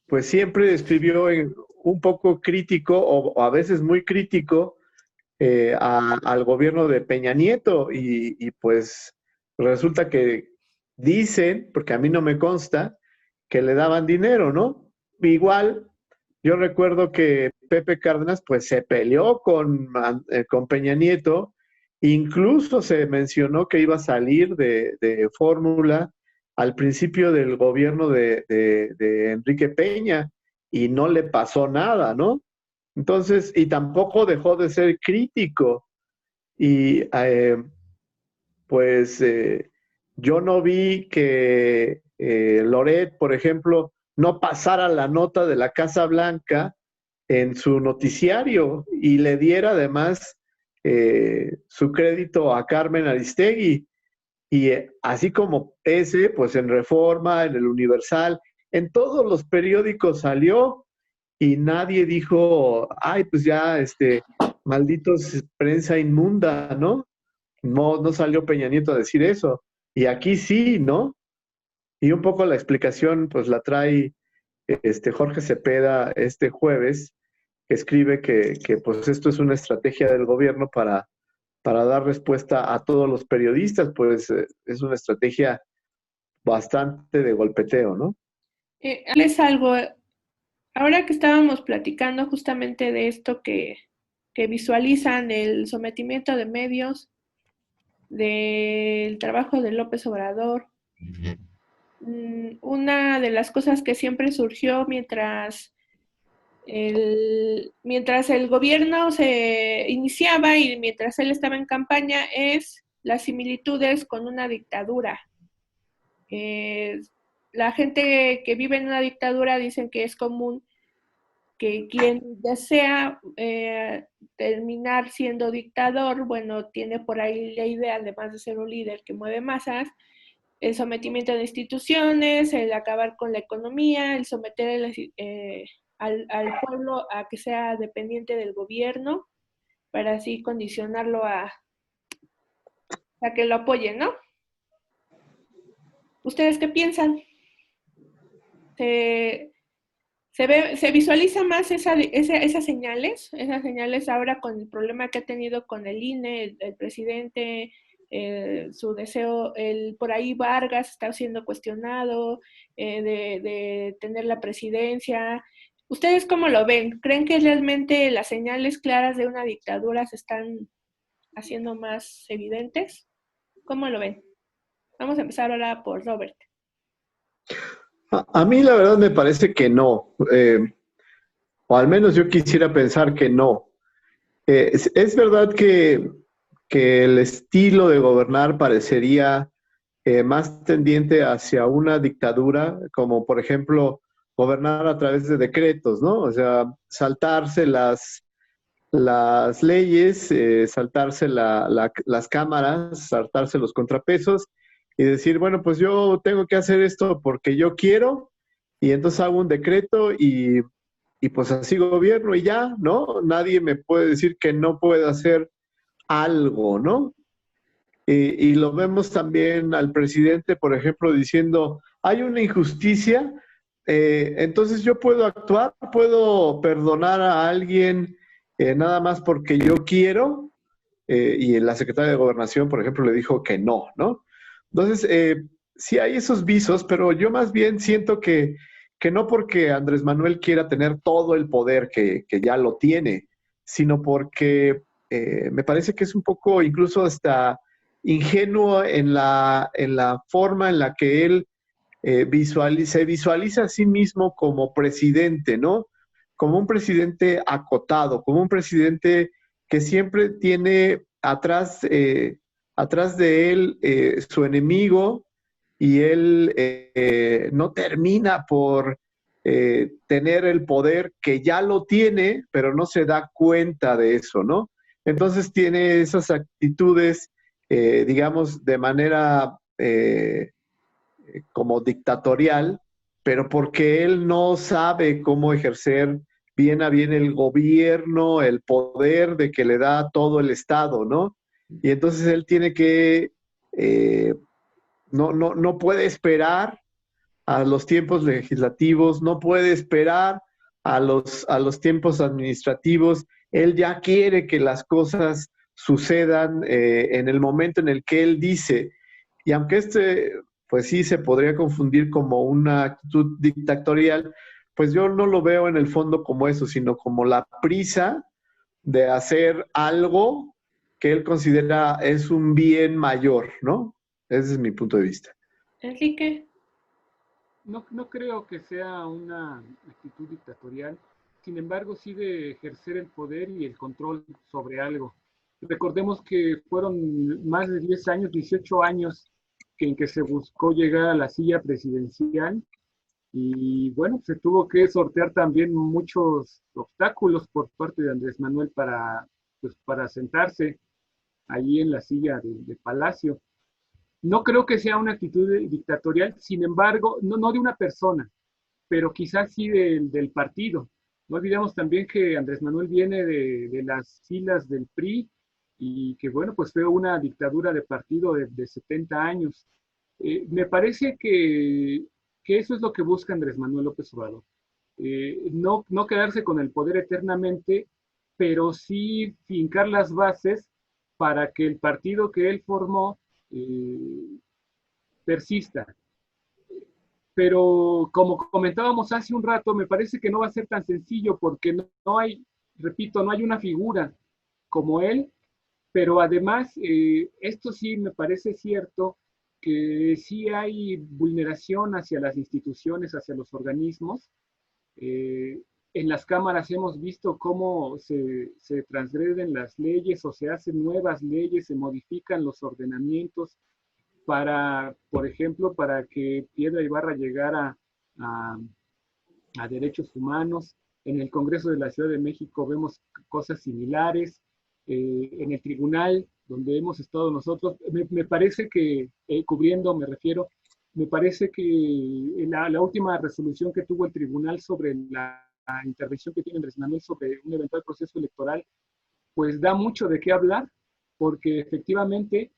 pues siempre escribió un poco crítico o a veces muy crítico al gobierno de Peña Nieto y pues resulta que dicen, porque a mí no me consta, que le daban dinero, ¿no? Igual, yo recuerdo que Pepe Cárdenas pues se peleó con Peña Nieto, incluso se mencionó que iba a salir de Fórmula al principio del gobierno de Enrique Peña y no le pasó nada, ¿no? Entonces, y tampoco dejó de ser crítico. Y pues yo no vi que Loret, por ejemplo, no pasara la nota de la Casa Blanca en su noticiario y le diera además su crédito a Carmen Aristegui. Y así como ese, pues en Reforma, en el Universal, en todos los periódicos salió y nadie dijo, ay, pues ya, malditos prensa inmunda, ¿no? No salió Peña Nieto a decir eso. Y aquí sí, ¿no? Y un poco la explicación, pues la trae Jorge Cepeda este jueves, que escribe que pues esto es una estrategia del gobierno para dar respuesta a todos los periodistas, pues es una estrategia bastante de golpeteo, ¿no? les algo. Ahora que estábamos platicando justamente de esto que visualizan el sometimiento de medios, del trabajo de López Obrador, una de las cosas que siempre surgió mientras el gobierno se iniciaba y mientras él estaba en campaña es las similitudes con una dictadura. La gente que vive en una dictadura dicen que es común que quien desea terminar siendo dictador, bueno, tiene por ahí la idea, además de ser un líder que mueve masas, el sometimiento de instituciones, el acabar con la economía, el someter al pueblo a que sea dependiente del gobierno, para así condicionarlo a que lo apoyen, ¿no? ¿Ustedes qué piensan? Se visualiza más esas señales ahora con el problema que ha tenido con el INE, el presidente, su deseo, por ahí Vargas está siendo cuestionado de tener la presidencia. ¿Ustedes cómo lo ven? ¿Creen que realmente las señales claras de una dictadura se están haciendo más evidentes? ¿Cómo lo ven? Vamos a empezar ahora por Robert. A mí la verdad me parece que no, o al menos yo quisiera pensar que no. Es verdad que el estilo de gobernar parecería más tendiente hacia una dictadura, como por ejemplo gobernar a través de decretos, ¿no? O sea, saltarse las leyes, saltarse las cámaras, saltarse los contrapesos y decir, bueno, pues yo tengo que hacer esto porque yo quiero y entonces hago un decreto y pues así gobierno y ya, ¿no? Nadie me puede decir que no pueda hacer algo, ¿no? Y lo vemos también al presidente, por ejemplo, diciendo, hay una injusticia, entonces yo puedo actuar, puedo perdonar a alguien nada más porque yo quiero, y la secretaria de Gobernación, por ejemplo, le dijo que no, ¿no? Entonces, sí hay esos visos, pero yo más bien siento que no porque Andrés Manuel quiera tener todo el poder que ya lo tiene, sino porque me parece que es un poco incluso hasta ingenuo en la forma en la que él se visualiza a sí mismo como presidente, ¿no? Como un presidente acotado, como un presidente que siempre tiene atrás de él su enemigo y él no termina por tener el poder que ya lo tiene, pero no se da cuenta de eso, ¿no? Entonces tiene esas actitudes, digamos, de manera como dictatorial, pero porque él no sabe cómo ejercer bien a bien el gobierno, el poder de que le da todo el Estado, ¿no? Y entonces él tiene que, no puede esperar a los tiempos legislativos, no puede esperar a los tiempos administrativos, él ya quiere que las cosas sucedan en el momento en el que él dice, y aunque pues sí, se podría confundir como una actitud dictatorial, pues yo no lo veo en el fondo como eso, sino como la prisa de hacer algo que él considera es un bien mayor, ¿no? Ese es mi punto de vista. Enrique. No creo que sea una actitud dictatorial, sin embargo, sí de ejercer el poder y el control sobre algo. Recordemos que fueron más de 10 años, 18 años, en que se buscó llegar a la silla presidencial y bueno, se tuvo que sortear también muchos obstáculos por parte de Andrés Manuel pues, para sentarse allí en la silla de Palacio. No creo que sea una actitud dictatorial, sin embargo, no de una persona, pero quizás sí del partido. No olvidemos también que Andrés Manuel viene de las filas del PRI y que, bueno, pues fue una dictadura de partido de 70 años. Me parece que eso es lo que busca Andrés Manuel López Obrador. No quedarse con el poder eternamente, pero sí fincar las bases para que el partido que él formó persista. Pero como comentábamos hace un rato, me parece que no va a ser tan sencillo porque no hay, repito, no hay una figura como él, pero además, esto sí me parece cierto, que sí hay vulneración hacia las instituciones, hacia los organismos. En las cámaras hemos visto cómo se transgreden las leyes o se hacen nuevas leyes, se modifican los ordenamientos para, por ejemplo, para que Piedra Ibarra llegara a, a derechos humanos. En el Congreso de la Ciudad de México vemos cosas similares. En el tribunal donde hemos estado nosotros, me parece que, cubriendo, me refiero, me parece que la última resolución que tuvo el tribunal sobre la intervención que tiene Andrés Manuel sobre un eventual proceso electoral, pues da mucho de qué hablar, porque efectivamente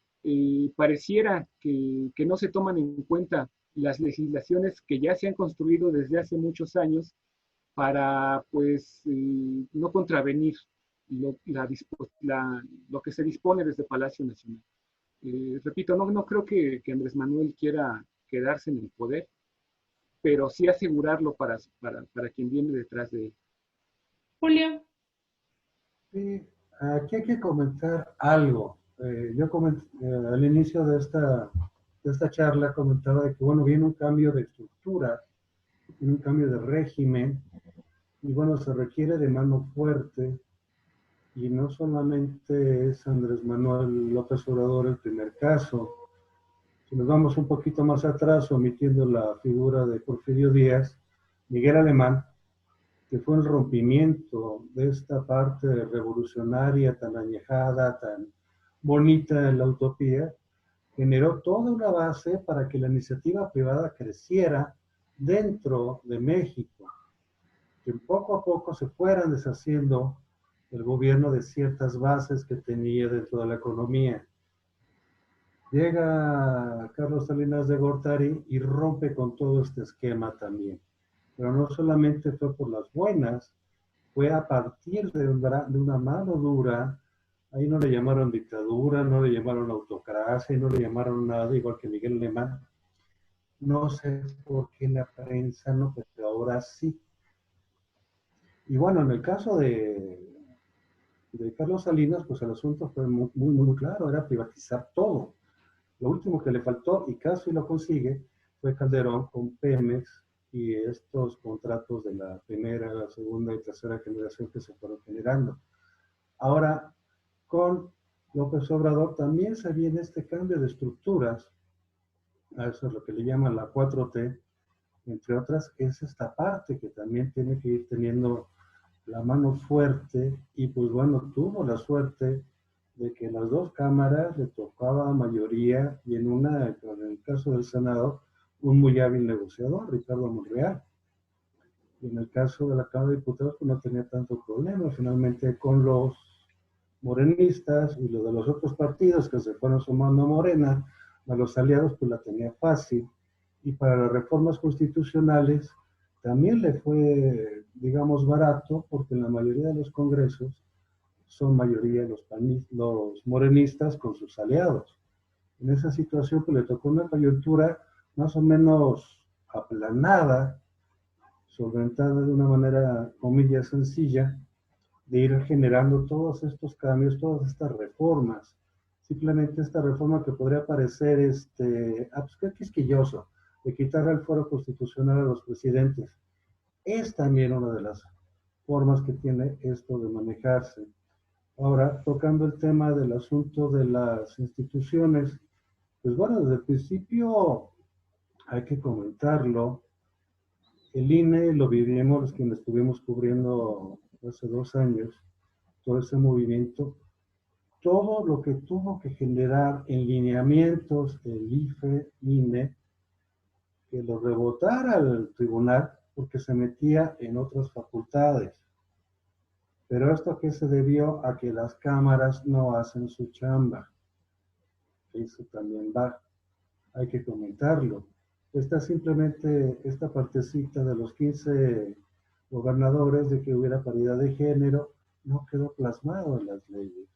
pareciera que no se toman en cuenta las legislaciones que ya se han construido desde hace muchos años para, pues, no contravenir lo que se dispone desde Palacio Nacional. Repito, no creo que Andrés Manuel quiera quedarse en el poder, pero sí asegurarlo para quien viene detrás de él. Julio. Sí, aquí hay que comentar algo. Yo al inicio de esta charla comentaba de que, bueno, viene un cambio de estructura, viene un cambio de régimen, y bueno, se requiere de mano fuerte, y no solamente es Andrés Manuel López Obrador el primer caso. Si nos vamos un poquito más atrás, omitiendo la figura de Porfirio Díaz, Miguel Alemán, que fue el rompimiento de esta parte revolucionaria tan añejada, tan bonita en la utopía, generó toda una base para que la iniciativa privada creciera dentro de México, que poco a poco se fueran deshaciendo el gobierno de ciertas bases que tenía dentro de la economía. Llega Carlos Salinas de Gortari y rompe con todo este esquema también. pero no solamente fue por las buenas, fue a partir de una mano dura. Ahí no le llamaron dictadura, no le llamaron autocracia, no le llamaron nada, igual que Miguel Alemán. No sé por qué la prensa no, pero ahora sí. Y bueno, en el caso de Carlos Salinas, pues el asunto fue muy claro, era privatizar todo. Lo último que le faltó, y casi lo consigue, fue Calderón con Pemex y estos contratos de la primera, la segunda y tercera generación que se fueron generando. Ahora, con López Obrador también se viene este cambio de estructuras, a eso es lo que le llaman la 4T, entre otras, es esta parte que también tiene que ir teniendo la mano fuerte, y pues bueno, tuvo la suerte de que en las dos cámaras le tocaba mayoría, y en el caso del Senado, un muy hábil negociador, Ricardo Monreal. Y en el caso de la Cámara de Diputados, pues no tenía tanto problema, finalmente con los morenistas y los de los otros partidos que se fueron sumando a Morena, a los aliados, pues la tenía fácil. Y para las reformas constitucionales también le fue, digamos, barato, porque en la mayoría de los congresos son mayoría los morenistas con sus aliados. En esa situación pues le tocó una coyuntura más o menos aplanada, solventada de una manera, comillas, sencilla, de ir generando todos estos cambios, todas estas reformas. Simplemente esta reforma que podría parecer quisquilloso, de quitar el fuero constitucional a los presidentes, es también una de las formas que tiene esto de manejarse. Ahora, tocando el tema del asunto de las instituciones, pues bueno, desde el principio hay que comentarlo. El INE lo vivimos los quienes estuvimos cubriendo hace 2 años, todo ese movimiento, todo lo que tuvo que generar en lineamientos el IFE, INE, que lo rebotara al tribunal porque se metía en otras facultades. Pero esto a qué se debió, a que las cámaras no hacen su chamba. Eso también va, hay que comentarlo. Está simplemente esta partecita de los 15 gobernadores de que hubiera paridad de género, no quedó plasmado en las leyes.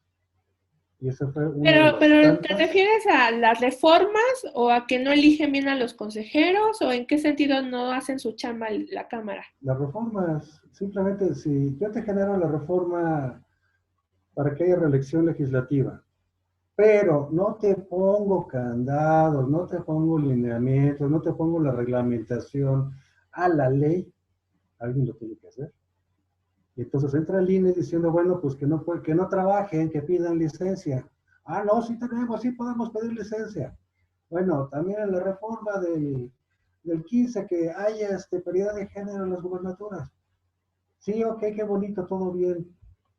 Y esa fue una de las Pero ¿te tantas. refieres a las reformas o a que no eligen bien a los consejeros o en qué sentido no hacen su chamba la Cámara? Las reformas, simplemente si yo te genero la reforma para que haya reelección legislativa, pero no te pongo candados, no te pongo lineamientos, no te pongo la reglamentación a la ley, alguien lo tiene que hacer. Y entonces entra el INE diciendo, bueno, pues que no trabajen, que pidan licencia. Ah, no, sí tenemos, sí podemos pedir licencia. Bueno, también en la reforma del 15 que haya paridad de género en las gubernaturas. Sí, ok, qué bonito, todo bien,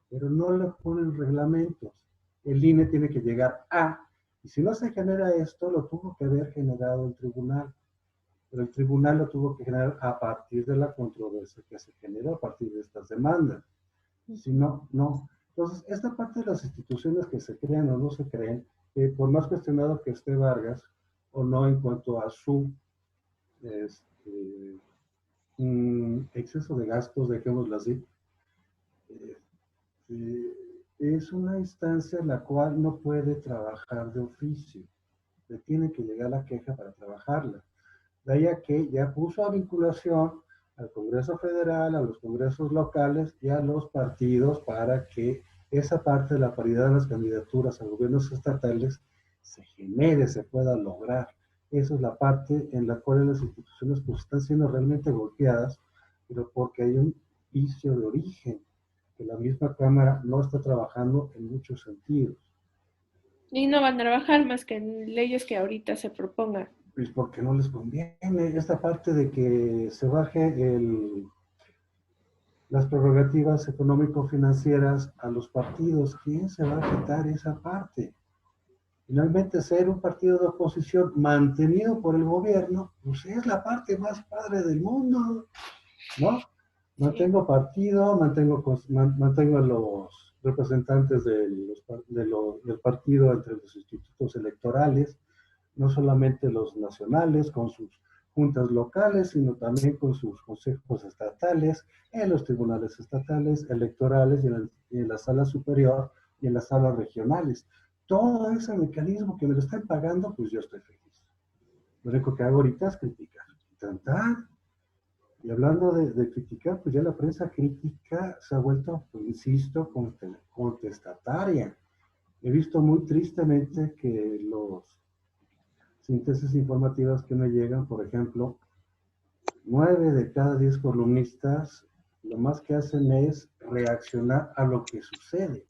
pero no le ponen reglamentos. El INE tiene que llegar y si no se genera esto, lo tuvo que haber generado el tribunal. Pero el tribunal lo tuvo que generar a partir de la controversia que se generó a partir de estas demandas. Si no, no. Entonces, esta parte de las instituciones que se crean o no se creen, por más cuestionado que esté Vargas o no en cuanto a su exceso de gastos, dejémoslo así, es una instancia en la cual no puede trabajar de oficio. Le tiene que llegar la queja para trabajarla. De ahí a que ya puso a vinculación al Congreso Federal, a los congresos locales y a los partidos para que esa parte de la paridad de las candidaturas a gobiernos estatales se genere, se pueda lograr. Esa es la parte en la cual las instituciones pues están siendo realmente golpeadas, pero porque hay un vicio de origen, que la misma Cámara no está trabajando en muchos sentidos. Y no van a trabajar más que en leyes que ahorita se propongan. Pues porque no les conviene esta parte de que se baje las prerrogativas económico-financieras a los partidos. ¿Quién se va a quitar esa parte? Finalmente, ser un partido de oposición mantenido por el gobierno, pues es la parte más padre del mundo, ¿no? Mantengo partido, mantengo a los representantes del partido entre los institutos electorales, no solamente los nacionales, con sus juntas locales, sino también con sus consejos estatales, en los tribunales estatales, electorales y en la sala superior y en las salas regionales. Todo ese mecanismo que me lo están pagando, pues yo estoy feliz. Lo único que hago ahorita es criticar. Y hablando de criticar, pues ya la prensa crítica se ha vuelto, pues, insisto, contestataria. He visto muy tristemente que los síntesis informativas que me llegan, por ejemplo, 9 de cada 10 columnistas, lo más que hacen es reaccionar a lo que sucede.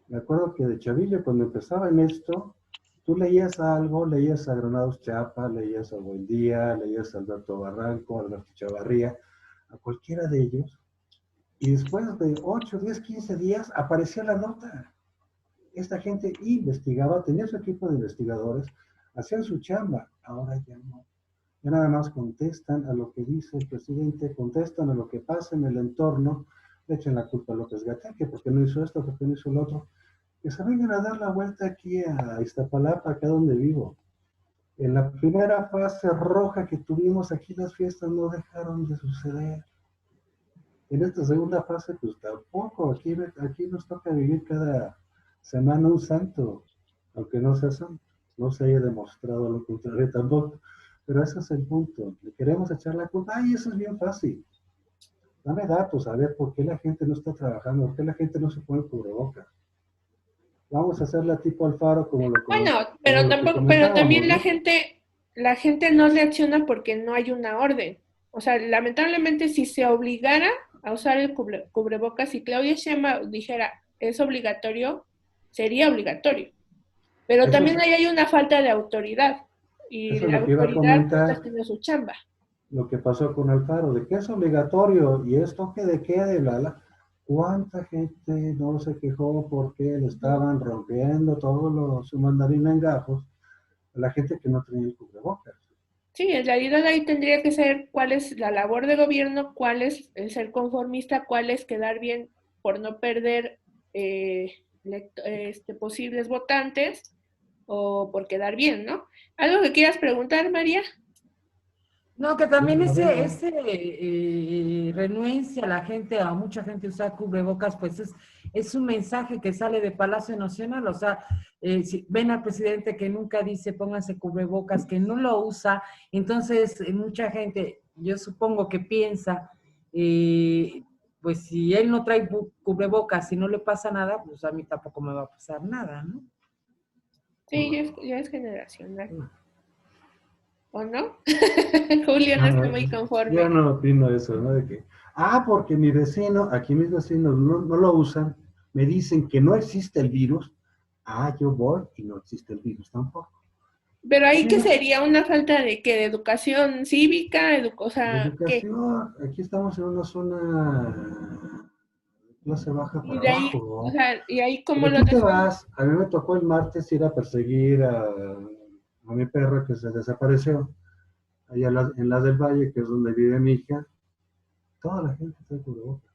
Me acuerdo que de chavillo, cuando empezaba en esto, tú leías algo, leías a Granados Chapa, leías a Buendía, leías a Alberto Barranco, a Alberto Chavarría, a cualquiera de ellos, y después de 8, 10, 15 días aparecía la nota. Esta gente investigaba, tenía su equipo de investigadores, hacían su chamba. Ahora ya no. Ya nada más contestan a lo que dice el presidente, contestan a lo que pasa en el entorno, le echan la culpa a López-Gatell, que porque no hizo esto, porque no hizo lo otro. Que se vengan a dar la vuelta aquí a Iztapalapa, acá donde vivo. En la primera fase roja que tuvimos aquí, las fiestas no dejaron de suceder. En esta segunda fase, pues tampoco. Aquí nos toca vivir cada semana un santo, aunque no sea santo. No se haya demostrado lo contrario tampoco. Pero ese es el punto. Le queremos echar la culpa. Ay, eso es bien fácil. Dame datos, a ver por qué la gente no está trabajando, por qué la gente no se pone cubrebocas. Vamos a hacerla tipo Alfaro como lo Bueno, como lo que pero también comentábamos, ¿no? la gente no reacciona porque no hay una orden. O sea, lamentablemente si se obligara a usar el cubrebocas, si Claudia Sheinbaum dijera es obligatorio, sería obligatorio. Pero Eso también es, ahí hay una falta de autoridad y eso es la lo que iba a autoridad no está comentar, haciendo su chamba. lo que pasó con Alfaro, de que es obligatorio y esto que de qué, de bla. ¿Cuánta gente no se quejó porque le estaban rompiendo su mandarín en gajos a la gente que no tenía el cubrebocas? Sí, en realidad ahí tendría que ser cuál es la labor de gobierno, cuál es el ser conformista, cuál es quedar bien por no perder posibles votantes o por quedar bien, ¿no? ¿Algo que quieras preguntar, María? No, que también Venga, venga. ese renuencia a la gente, a mucha gente usar cubrebocas, pues es un mensaje que sale de Palacio Nacional. O sea, si ven al presidente que nunca dice pónganse cubrebocas, que no lo usa, entonces mucha gente, yo supongo que piensa, pues si él no trae cubrebocas y no le pasa nada, pues a mí tampoco me va a pasar nada, ¿no? Sí, ya es generacional. ¿O no? Julio no está No, muy conforme. yo no opino eso, ¿no? De que, porque mi vecino, aquí mis vecinos no lo usan, me dicen que no existe el virus, yo voy y no existe el virus tampoco. Pero ahí Sí, que no, sería una falta de ¿qué? De educación cívica, o de sea, ¿qué? educación, aquí estamos en una zona de clase baja Y para de ahí, abajo, o ¿no? sea, y ahí cómo Pero lo tú te resuelves. vas, a mí me tocó el martes ir a perseguir a mi perro que se desapareció, allá en la del Valle, que es donde vive mi hija. Toda la gente está cubrebocas.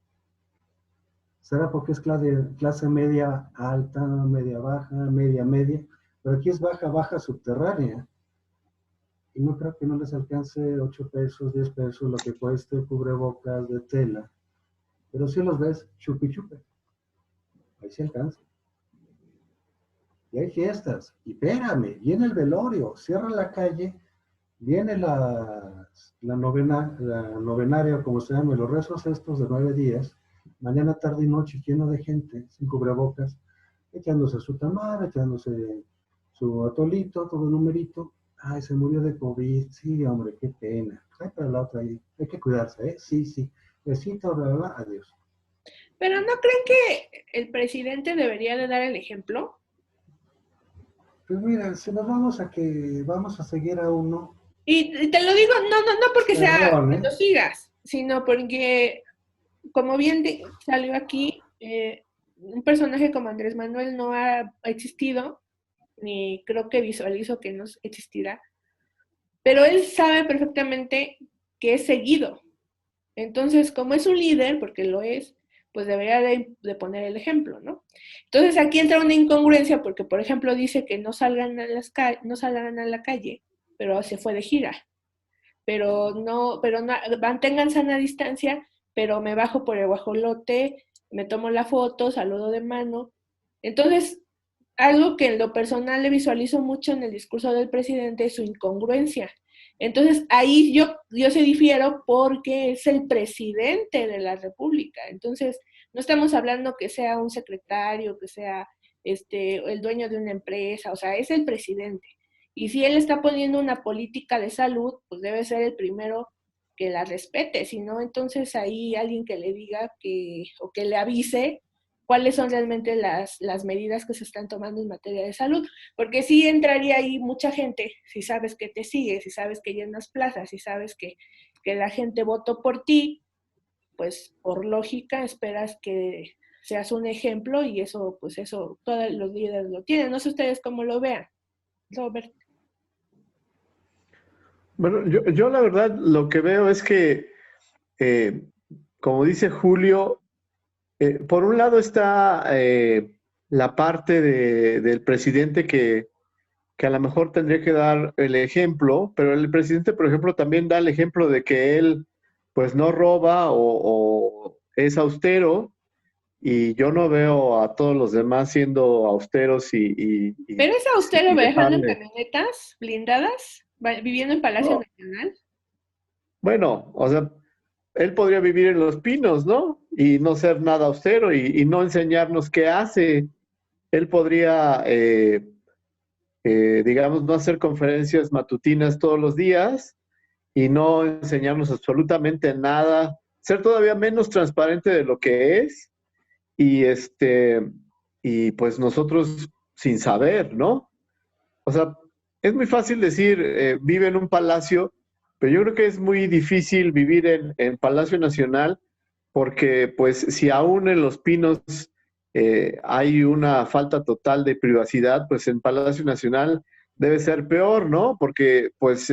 ¿Será porque es clase media alta, media baja, media? Pero aquí es baja, baja subterránea. Y no creo que no les alcance 8 pesos, 10 pesos lo que cueste cubrebocas de tela. Pero si los ves, chupi chupe. Ahí sí alcanza. Y hay fiestas. Y espérame, viene el velorio, cierra la calle, viene la novenaria, como se llama, los rezos estos de 9 días, mañana, tarde y noche, lleno de gente, sin cubrebocas, echándose su tamal, echándose su atolito, todo numerito. Ay, se murió de COVID. Sí, hombre, qué pena. Ay, para la otra ahí. Hay que cuidarse, ¿eh? Sí. Besito, bla, bla, bla, adiós. Pero ¿no creen que el presidente debería de dar el ejemplo? Pues mira, si nos vamos a seguir a uno, Y te lo digo, no porque sea perdón, que ¿eh? lo sigas, sino porque, como bien salió aquí, un personaje como Andrés Manuel no ha existido, ni creo que visualizo que no existirá, pero él sabe perfectamente que es seguido. Entonces, como es un líder, porque lo es, pues debería de poner el ejemplo, ¿no? Entonces aquí entra una incongruencia porque, por ejemplo, dice que no salgan a la calle, pero se fue de gira. pero no, mantengan sana distancia, pero me bajo por el guajolote, me tomo la foto, saludo de mano. Entonces, algo que en lo personal le visualizo mucho en el discurso del presidente es su incongruencia. Entonces, ahí yo se difiero porque es el presidente de la República. Entonces, no estamos hablando que sea un secretario, que sea el dueño de una empresa, o sea, es el presidente. Y si él está poniendo una política de salud, pues debe ser el primero que la respete, si no, entonces ahí alguien que le diga o que le avise cuáles son realmente las medidas que se están tomando en materia de salud, porque sí entraría ahí mucha gente, si sabes que te sigue, si sabes que llenas plazas, si sabes que la gente votó por ti, pues por lógica esperas que seas un ejemplo y eso, pues eso, todos los líderes lo tienen. No sé ustedes cómo lo vean, Robert. Bueno, yo la verdad lo que veo es que, como dice Julio, por un lado está la parte del presidente que a lo mejor tendría que dar el ejemplo, pero el presidente, por ejemplo, también da el ejemplo de que él pues no roba o es austero, y yo no veo a todos los demás siendo austeros ¿Pero es austero y viajando en dejarle. camionetas blindadas, viviendo en Palacio No, Nacional? bueno, o sea, él podría vivir en Los Pinos, ¿no? Y no ser nada austero y no enseñarnos qué hace. Él podría, digamos, no hacer conferencias matutinas todos los días y no enseñarnos absolutamente nada, ser todavía menos transparente de lo que es y y pues nosotros sin saber, ¿no? O sea, es muy fácil decir, vive en un palacio, pero yo creo que es muy difícil vivir en Palacio Nacional porque pues si aún en Los Pinos hay una falta total de privacidad, pues en Palacio Nacional debe ser peor, ¿no? Porque pues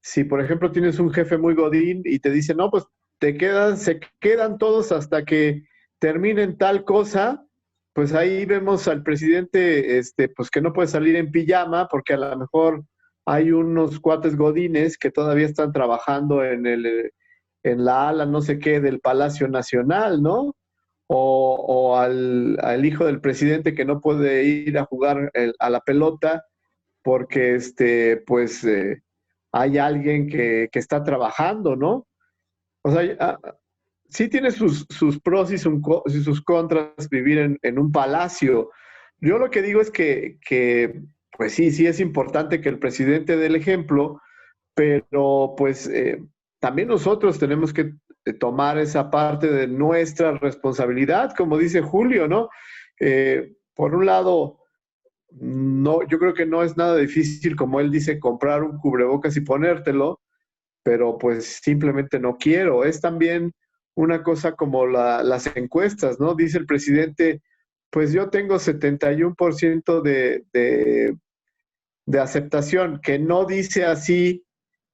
si por ejemplo tienes un jefe muy godín y te dice, no, pues se quedan todos hasta que terminen tal cosa, pues ahí vemos al presidente, pues que no puede salir en pijama porque a lo mejor hay unos cuates godines que todavía están trabajando en la ala no sé qué del Palacio Nacional, ¿no? O al hijo del presidente que no puede ir a jugar a la pelota porque pues hay alguien que está trabajando, ¿no? O sea, sí tiene sus pros y sus contras vivir en un palacio. Yo lo que digo es pues sí es importante que el presidente dé el ejemplo, pero pues también nosotros tenemos que tomar esa parte de nuestra responsabilidad, como dice Julio, ¿no? Por un lado, no, yo creo que no es nada difícil, como él dice, comprar un cubrebocas y ponértelo, pero pues simplemente no quiero. Es también una cosa como las encuestas, ¿no? Dice el presidente, pues yo tengo 71% de aceptación, que no dice así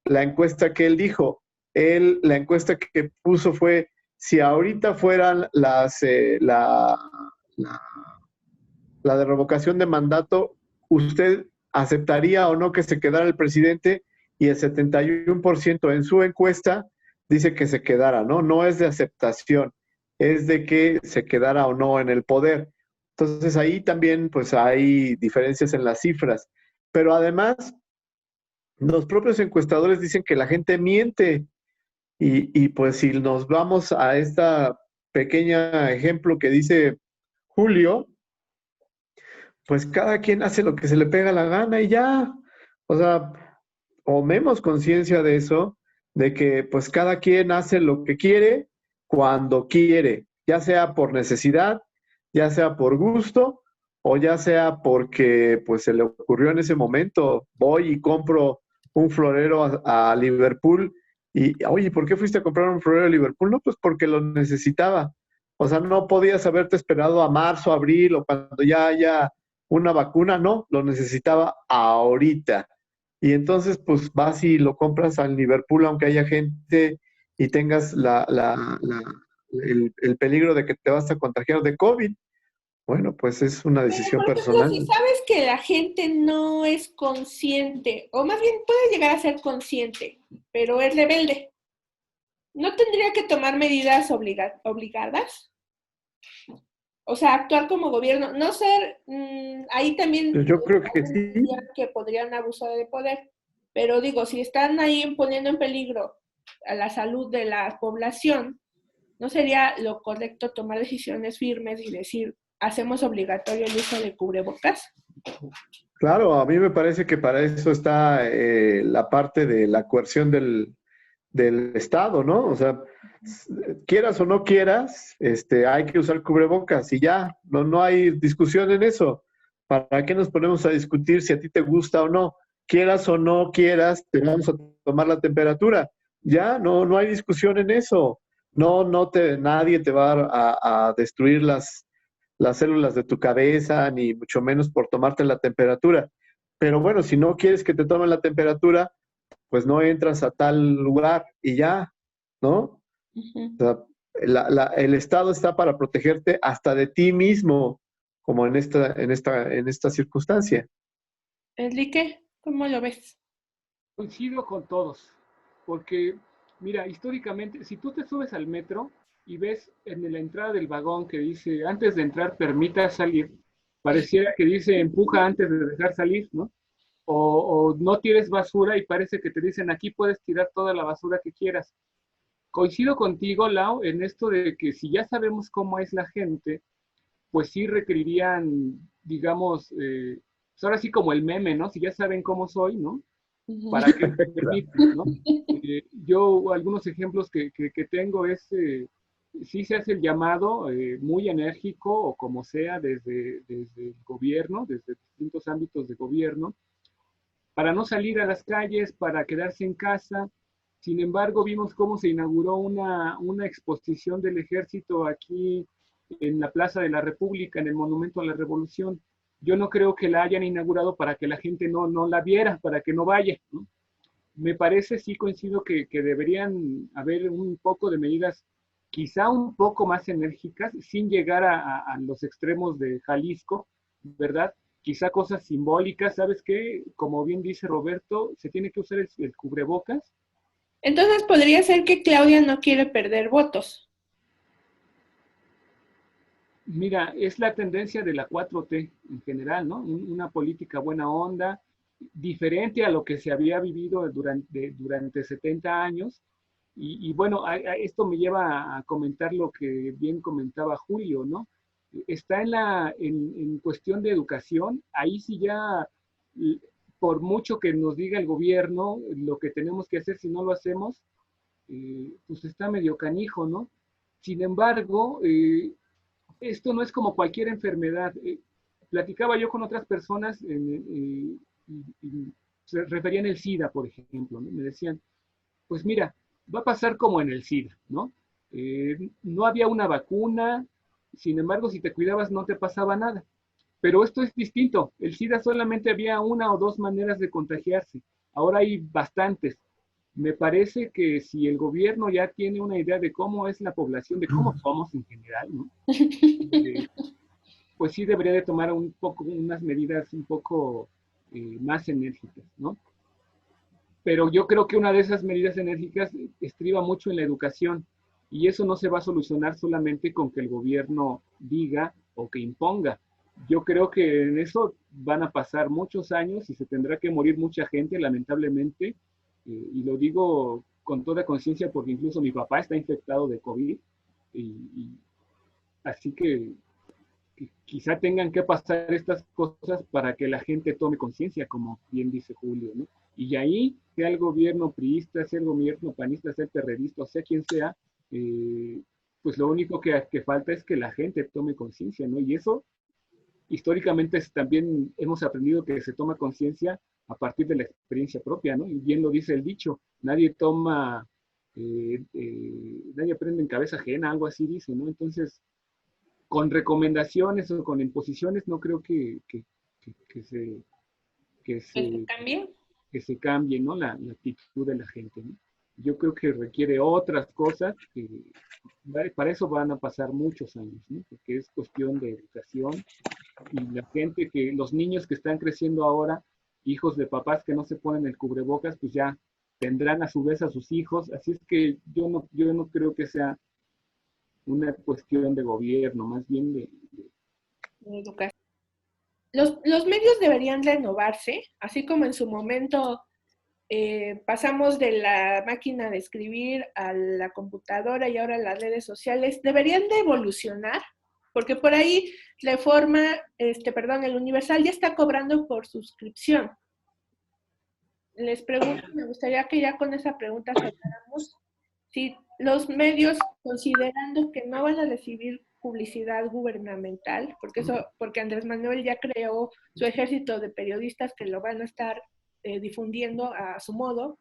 la encuesta que él dijo. La encuesta que puso fue, si ahorita fueran la de revocación de mandato, ¿usted aceptaría o no que se quedara el presidente? Y el 71% en su encuesta dice que se quedara, ¿no? No es de aceptación, es de que se quedara o no en el poder. Entonces ahí también pues hay diferencias en las cifras. Pero además, los propios encuestadores dicen que la gente miente y pues si nos vamos a esta pequeña ejemplo que dice Julio, pues cada quien hace lo que se le pega la gana y ya. O sea, tomemos conciencia de eso, de que pues cada quien hace lo que quiere cuando quiere, ya sea por necesidad, ya sea por gusto o ya sea porque pues se le ocurrió en ese momento. Voy y compro un florero a Liverpool y, oye, ¿por qué fuiste a comprar un florero a Liverpool? No, pues porque lo necesitaba. O sea, no podías haberte esperado a marzo, abril o cuando ya haya una vacuna, no, lo necesitaba ahorita. Y entonces, pues vas y lo compras al Liverpool, aunque haya gente y tengas el peligro de que te vas a contagiar de COVID. bueno, pues es una Pero, decisión por ejemplo, personal. si sabes que la gente no es consciente, o más bien puede llegar a ser consciente, pero es rebelde, ¿no tendría que tomar medidas obligadas? O sea, actuar como gobierno, no ser, ahí también Yo creo que sí. que podrían abusar de poder, pero digo, si están ahí poniendo en peligro a la salud de la población, ¿no sería lo correcto tomar decisiones firmes y decir, hacemos obligatorio el uso de cubrebocas? Claro, a mí me parece que para eso está la parte de la coerción del Estado, ¿no? O sea, quieras o no quieras, hay que usar cubrebocas y ya, no hay discusión en eso. ¿Para qué nos ponemos a discutir si a ti te gusta o no? Quieras o no quieras, te vamos a tomar la temperatura. Ya, no hay discusión en eso. Nadie te va a destruir las células de tu cabeza, ni mucho menos por tomarte la temperatura. Pero bueno, si no quieres que te tomen la temperatura, pues no entras a tal lugar y ya, ¿no? O sea, el Estado está para protegerte hasta de ti mismo, como en esta circunstancia. Enrique, ¿cómo lo ves? Coincido con todos, porque mira, históricamente, si tú te subes al metro y ves en la entrada del vagón que dice, antes de entrar permita salir, pareciera que dice empuja antes de dejar salir, ¿no? O no tires basura y parece que te dicen aquí puedes tirar toda la basura que quieras. Coincido contigo, Lau, en esto de que si ya sabemos cómo es la gente, pues sí requerirían, digamos, pues ahora sí como el meme, ¿no? Si ya saben cómo soy, ¿no? ¿Para qué me permiten, ¿no? Yo, algunos ejemplos que tengo es, sí se hace el llamado muy enérgico o como sea desde el gobierno, desde distintos ámbitos de gobierno, para no salir a las calles, para quedarse en casa. Sin embargo, vimos cómo se inauguró una exposición del ejército aquí en la Plaza de la República, en el Monumento a la Revolución. Yo no creo que la hayan inaugurado para que la gente no la viera, para que no vaya, ¿no? Me parece, sí coincido que deberían haber un poco de medidas quizá un poco más enérgicas, sin llegar a los extremos de Jalisco, ¿verdad? Quizá cosas simbólicas, ¿sabes qué? Como bien dice Roberto, se tiene que usar el cubrebocas. Entonces podría ser que Claudia no quiere perder votos. Mira, es la tendencia de la 4T en general, ¿no? Una política buena onda, diferente a lo que se había vivido durante 70 años. Y bueno, esto me lleva a comentar lo que bien comentaba Julio, ¿no? Está en cuestión de educación, ahí sí ya, por mucho que nos diga el gobierno lo que tenemos que hacer, si no lo hacemos, pues está medio canijo, ¿no? Sin embargo, esto no es como cualquier enfermedad. Platicaba yo con otras personas y se referían al SIDA, por ejemplo, ¿no? Me decían, pues mira, va a pasar como en el SIDA, ¿no? No había una vacuna, sin embargo, si te cuidabas no te pasaba nada. Pero esto es distinto. El SIDA solamente había una o dos maneras de contagiarse. Ahora hay bastantes. Me parece que si el gobierno ya tiene una idea de cómo es la población, de cómo somos en general, ¿no? Pues sí debería de tomar unas medidas un poco más enérgicas, ¿no? Pero yo creo que una de esas medidas enérgicas estriba mucho en la educación y eso no se va a solucionar solamente con que el gobierno diga o que imponga. Yo creo que en eso van a pasar muchos años y se tendrá que morir mucha gente, lamentablemente, y lo digo con toda conciencia porque incluso mi papá está infectado de COVID, y así que quizá tengan que pasar estas cosas para que la gente tome conciencia, como bien dice Julio, ¿no? Y ahí, sea el gobierno priista, sea el gobierno panista, sea el perredista, o sea quien sea, pues lo único que falta es que la gente tome conciencia, ¿no? Y eso, históricamente, también hemos aprendido que se toma conciencia a partir de la experiencia propia, ¿no? Y bien lo dice el dicho, nadie nadie aprende en cabeza ajena, algo así dice, ¿no? Entonces, con recomendaciones o con imposiciones no creo que se, que ¿Que se se, cambie? que se cambie, ¿no? La actitud de la gente, ¿no? yo creo que requiere otras cosas que para eso van a pasar muchos años, ¿no? Porque es cuestión de educación y la gente los niños que están creciendo ahora, hijos de papás que no se ponen el cubrebocas, pues ya tendrán a su vez a sus hijos, así es que yo no creo que sea una cuestión de gobierno, más bien de educación. Los medios deberían renovarse, así como en su momento pasamos de la máquina de escribir a la computadora y ahora las redes sociales, deberían de evolucionar, porque por ahí el Universal ya está cobrando por suscripción. Les pregunto, me gustaría que ya con esa pregunta cerráramos, si los medios, considerando que no van a recibir publicidad gubernamental, porque Andrés Manuel ya creó su ejército de periodistas que lo van a estar difundiendo a su modo,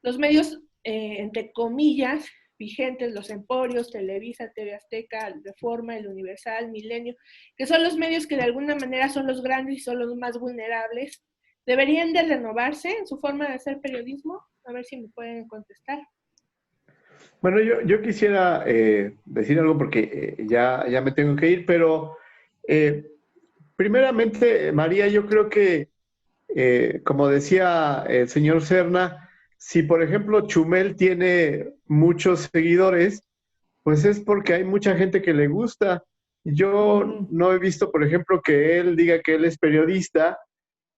los medios, entre comillas, vigentes, los Emporios, Televisa, TV Azteca, Reforma, El Universal, Milenio, que son los medios que de alguna manera son los grandes y son los más vulnerables, ¿deberían de renovarse en su forma de hacer periodismo? A ver si me pueden contestar. Bueno, yo quisiera decir algo porque ya me tengo que ir, pero primeramente, María, yo creo que, como decía el señor Serna, si por ejemplo Chumel tiene muchos seguidores, pues es porque hay mucha gente que le gusta. Yo no he visto, por ejemplo, que él diga que él es periodista,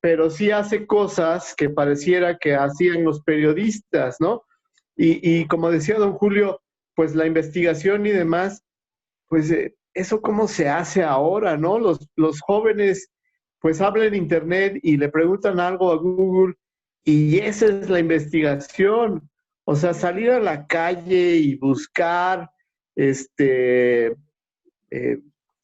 pero sí hace cosas que pareciera que hacían los periodistas, ¿no? Y como decía don Julio, pues la investigación y demás, pues eso cómo se hace ahora, ¿no? Los jóvenes pues hablan en internet y le preguntan algo a Google y esa es la investigación. O sea, salir a la calle y buscar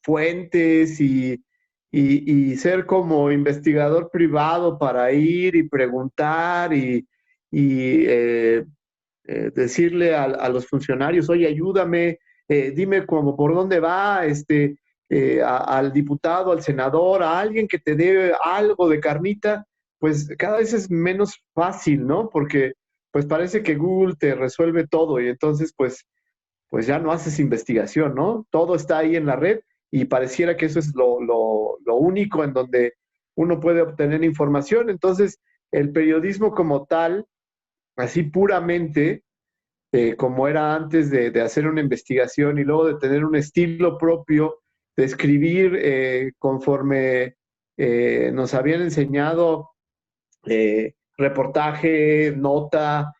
fuentes y ser como investigador privado para ir y preguntar y decirle a los funcionarios, oye, ayúdame, dime cómo, por dónde va, al diputado, al senador, a alguien que te dé algo de carnita, pues cada vez es menos fácil, ¿no? Porque pues parece que Google te resuelve todo y entonces pues ya no haces investigación, ¿no? Todo está ahí en la red y pareciera que eso es lo único en donde uno puede obtener información. Entonces, el periodismo como tal, así puramente, como era antes de hacer una investigación y luego de tener un estilo propio, de escribir conforme nos habían enseñado reportaje, nota,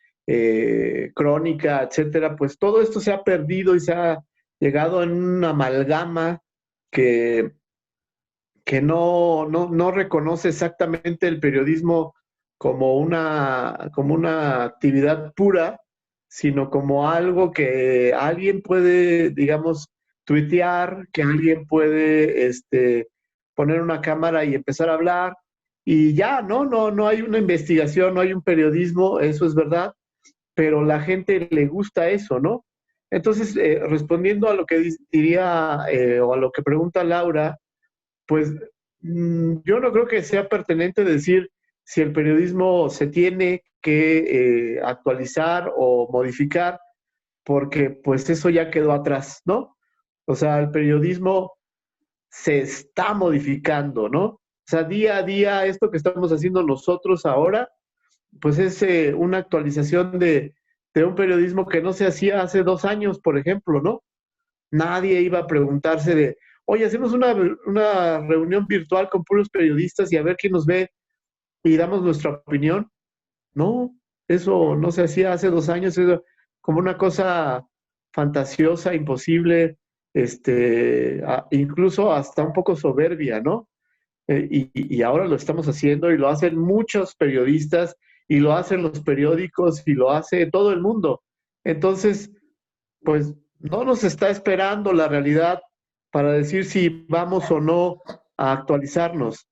crónica, etcétera, pues todo esto se ha perdido y se ha llegado en una amalgama que no reconoce exactamente el periodismo como una actividad pura, sino como algo que alguien puede, digamos, tuitear, que alguien puede poner una cámara y empezar a hablar, y ya, no hay una investigación, no hay un periodismo, eso es verdad, pero la gente le gusta eso, ¿no? Entonces, respondiendo a lo que diría, o a lo que pregunta Laura, pues yo no creo que sea pertinente decir si el periodismo se tiene que actualizar o modificar, porque pues eso ya quedó atrás, ¿no? O sea, el periodismo se está modificando, ¿no? O sea, día a día, esto que estamos haciendo nosotros ahora, pues es una actualización de un periodismo que no se hacía hace 2 años, por ejemplo, ¿no? Nadie iba a preguntarse de, oye, hacemos una reunión virtual con puros periodistas y a ver quién nos ve y damos nuestra opinión. No, eso no se hacía hace 2 años, eso como una cosa fantasiosa, imposible, incluso hasta un poco soberbia, ¿no? Y ahora lo estamos haciendo y lo hacen muchos periodistas y lo hacen los periódicos y lo hace todo el mundo. Entonces, pues no nos está esperando la realidad para decir si vamos o no a actualizarnos.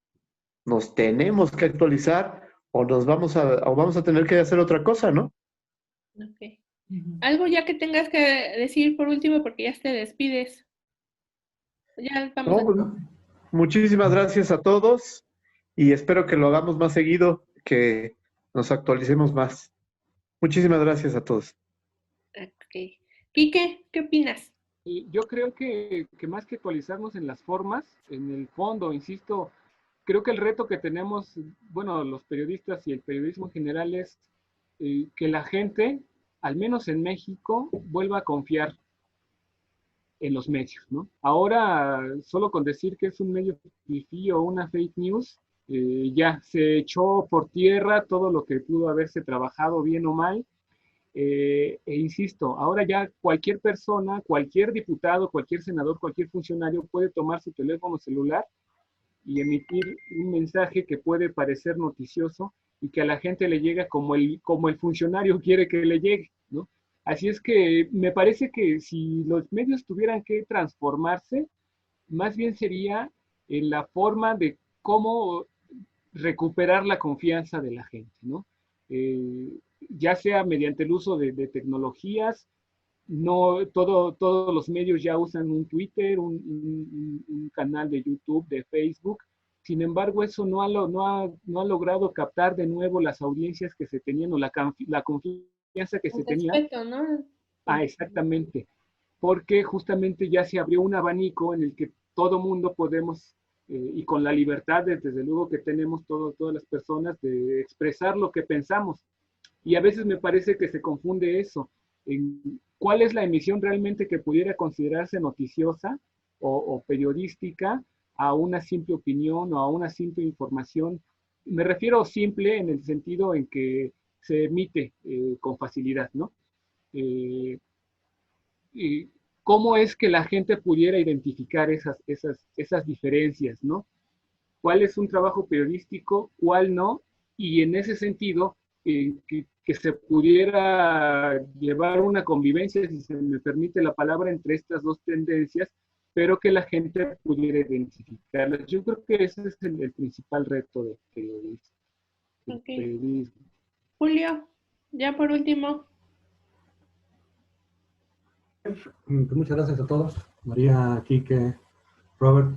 Nos tenemos que actualizar o vamos a tener que hacer otra cosa, ¿no? Ok. Algo ya que tengas que decir por último, porque ya te despides. Ya vamos No, pues, muchísimas gracias a todos y espero que lo hagamos más seguido, que nos actualicemos más. Muchísimas gracias a todos. Ok. Quique, ¿qué opinas? Y yo creo que más que actualizarnos en las formas, en el fondo, insisto, creo que el reto que tenemos, bueno, los periodistas y el periodismo en general es que la gente, al menos en México, vuelva a confiar en los medios, ¿no? Ahora, solo con decir que es un medio fifí o una fake news, ya se echó por tierra todo lo que pudo haberse trabajado bien o mal. E insisto, ahora ya cualquier persona, cualquier diputado, cualquier senador, cualquier funcionario puede tomar su teléfono celular y emitir un mensaje que puede parecer noticioso y que a la gente le llega como el funcionario quiere que le llegue, ¿no? Así es que me parece que si los medios tuvieran que transformarse, más bien sería en la forma de cómo recuperar la confianza de la gente, ¿no? Ya sea mediante el uso de tecnologías, no todos los medios ya usan un Twitter, un canal de YouTube, de Facebook. Sin embargo, eso no ha logrado captar de nuevo las audiencias que se tenían o la confianza que Un se tenía. respeto, ¿no? Exactamente. Porque justamente ya se abrió un abanico en el que todo mundo podemos, y con la libertad, desde luego que tenemos todas las personas, de expresar lo que pensamos. Y a veces me parece que se confunde eso. ¿Cuál es la emisión realmente que pudiera considerarse noticiosa o periodística a una simple opinión o a una simple información? Me refiero simple en el sentido en que se emite con facilidad, ¿no? Eh, y ¿Cómo es que la gente pudiera identificar esas diferencias, ¿no? ¿Cuál es un trabajo periodístico, cuál no? Y en ese sentido, que se pudiera llevar una convivencia, si se me permite la palabra, entre estas dos tendencias, pero que la gente pudiera identificarlas. Yo creo que ese es el principal reto del periodismo. Ok. Julio, ya por último. Muchas gracias a todos, María, Quique, Robert,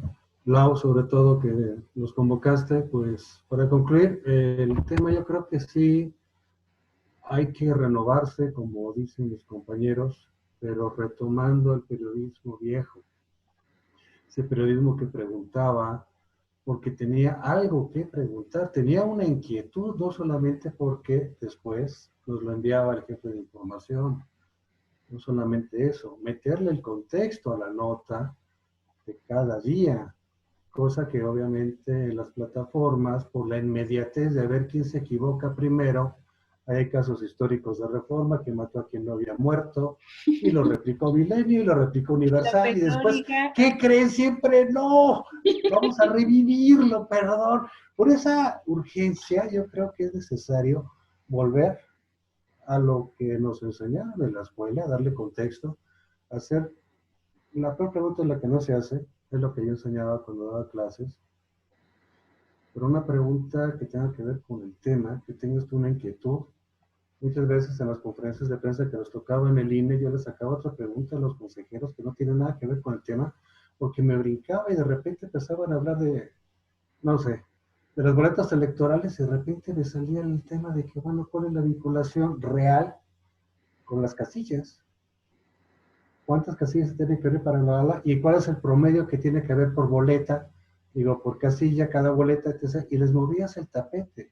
Lau, sobre todo que nos convocaste. Pues para concluir, el tema yo creo que sí hay que renovarse, como dicen mis compañeros, pero retomando el periodismo viejo, ese periodismo que preguntaba porque tenía algo que preguntar, tenía una inquietud, no solamente porque después nos lo enviaba el jefe de información, no solamente eso, meterle el contexto a la nota de cada día, cosa que obviamente en las plataformas, por la inmediatez de ver quién se equivoca primero, hay casos históricos de Reforma que mató a quien no había muerto, y lo replicó Milenio, y lo replicó Universal, y después, ¿qué creen? Siempre no, vamos a revivirlo, perdón. Por esa urgencia yo creo que es necesario volver a lo que nos enseñaron en la escuela, darle contexto, hacer la peor pregunta es la que no se hace, es lo que yo enseñaba cuando daba clases, pero una pregunta que tenga que ver con el tema, que tengas tú una inquietud. Muchas veces en las conferencias de prensa que nos tocaba en el INE, yo les sacaba otra pregunta a los consejeros que no tienen nada que ver con el tema, porque me brincaba y de repente empezaban a hablar de, no sé, de las boletas electorales y de repente me salía el tema de que, bueno, ¿cuál es la vinculación real con las casillas? ¿Cuántas casillas se tienen que ver para la ala? ¿Y cuál es el promedio que tiene que haber por boleta? Digo, por casilla, cada boleta, etc. Y les movías el tapete.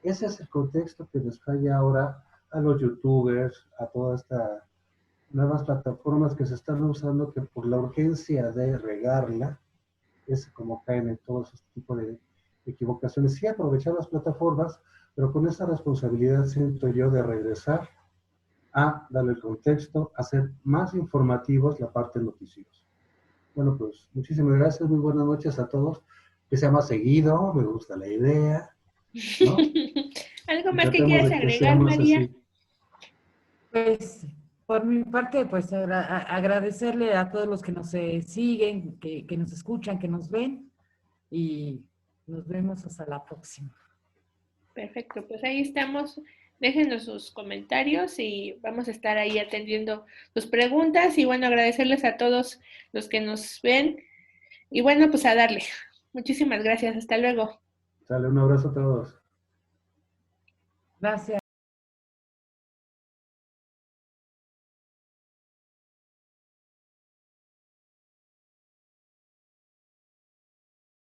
Ese es el contexto que les falla ahora a los youtubers, a todas estas nuevas plataformas que se están usando, que por la urgencia de regarla, es como caen en todo este tipo de equivocaciones. Sí, aprovechar las plataformas, pero con esa responsabilidad, siento yo, de regresar a darle el contexto, a hacer más informativos la parte noticiosa. Bueno, pues muchísimas gracias, muy buenas noches a todos. Que sea más seguido, me gusta la idea, ¿no? ¿Algo más que quieras agregar, María? Así. Pues, por mi parte, pues agradecerle a todos los que nos siguen, que nos escuchan, que nos ven, y nos vemos hasta la próxima. Perfecto, pues ahí estamos. Déjenos sus comentarios y vamos a estar ahí atendiendo sus preguntas. Y bueno, agradecerles a todos los que nos ven. Y bueno, pues a darle. Muchísimas gracias. Hasta luego. Sale, un abrazo a todos. Gracias.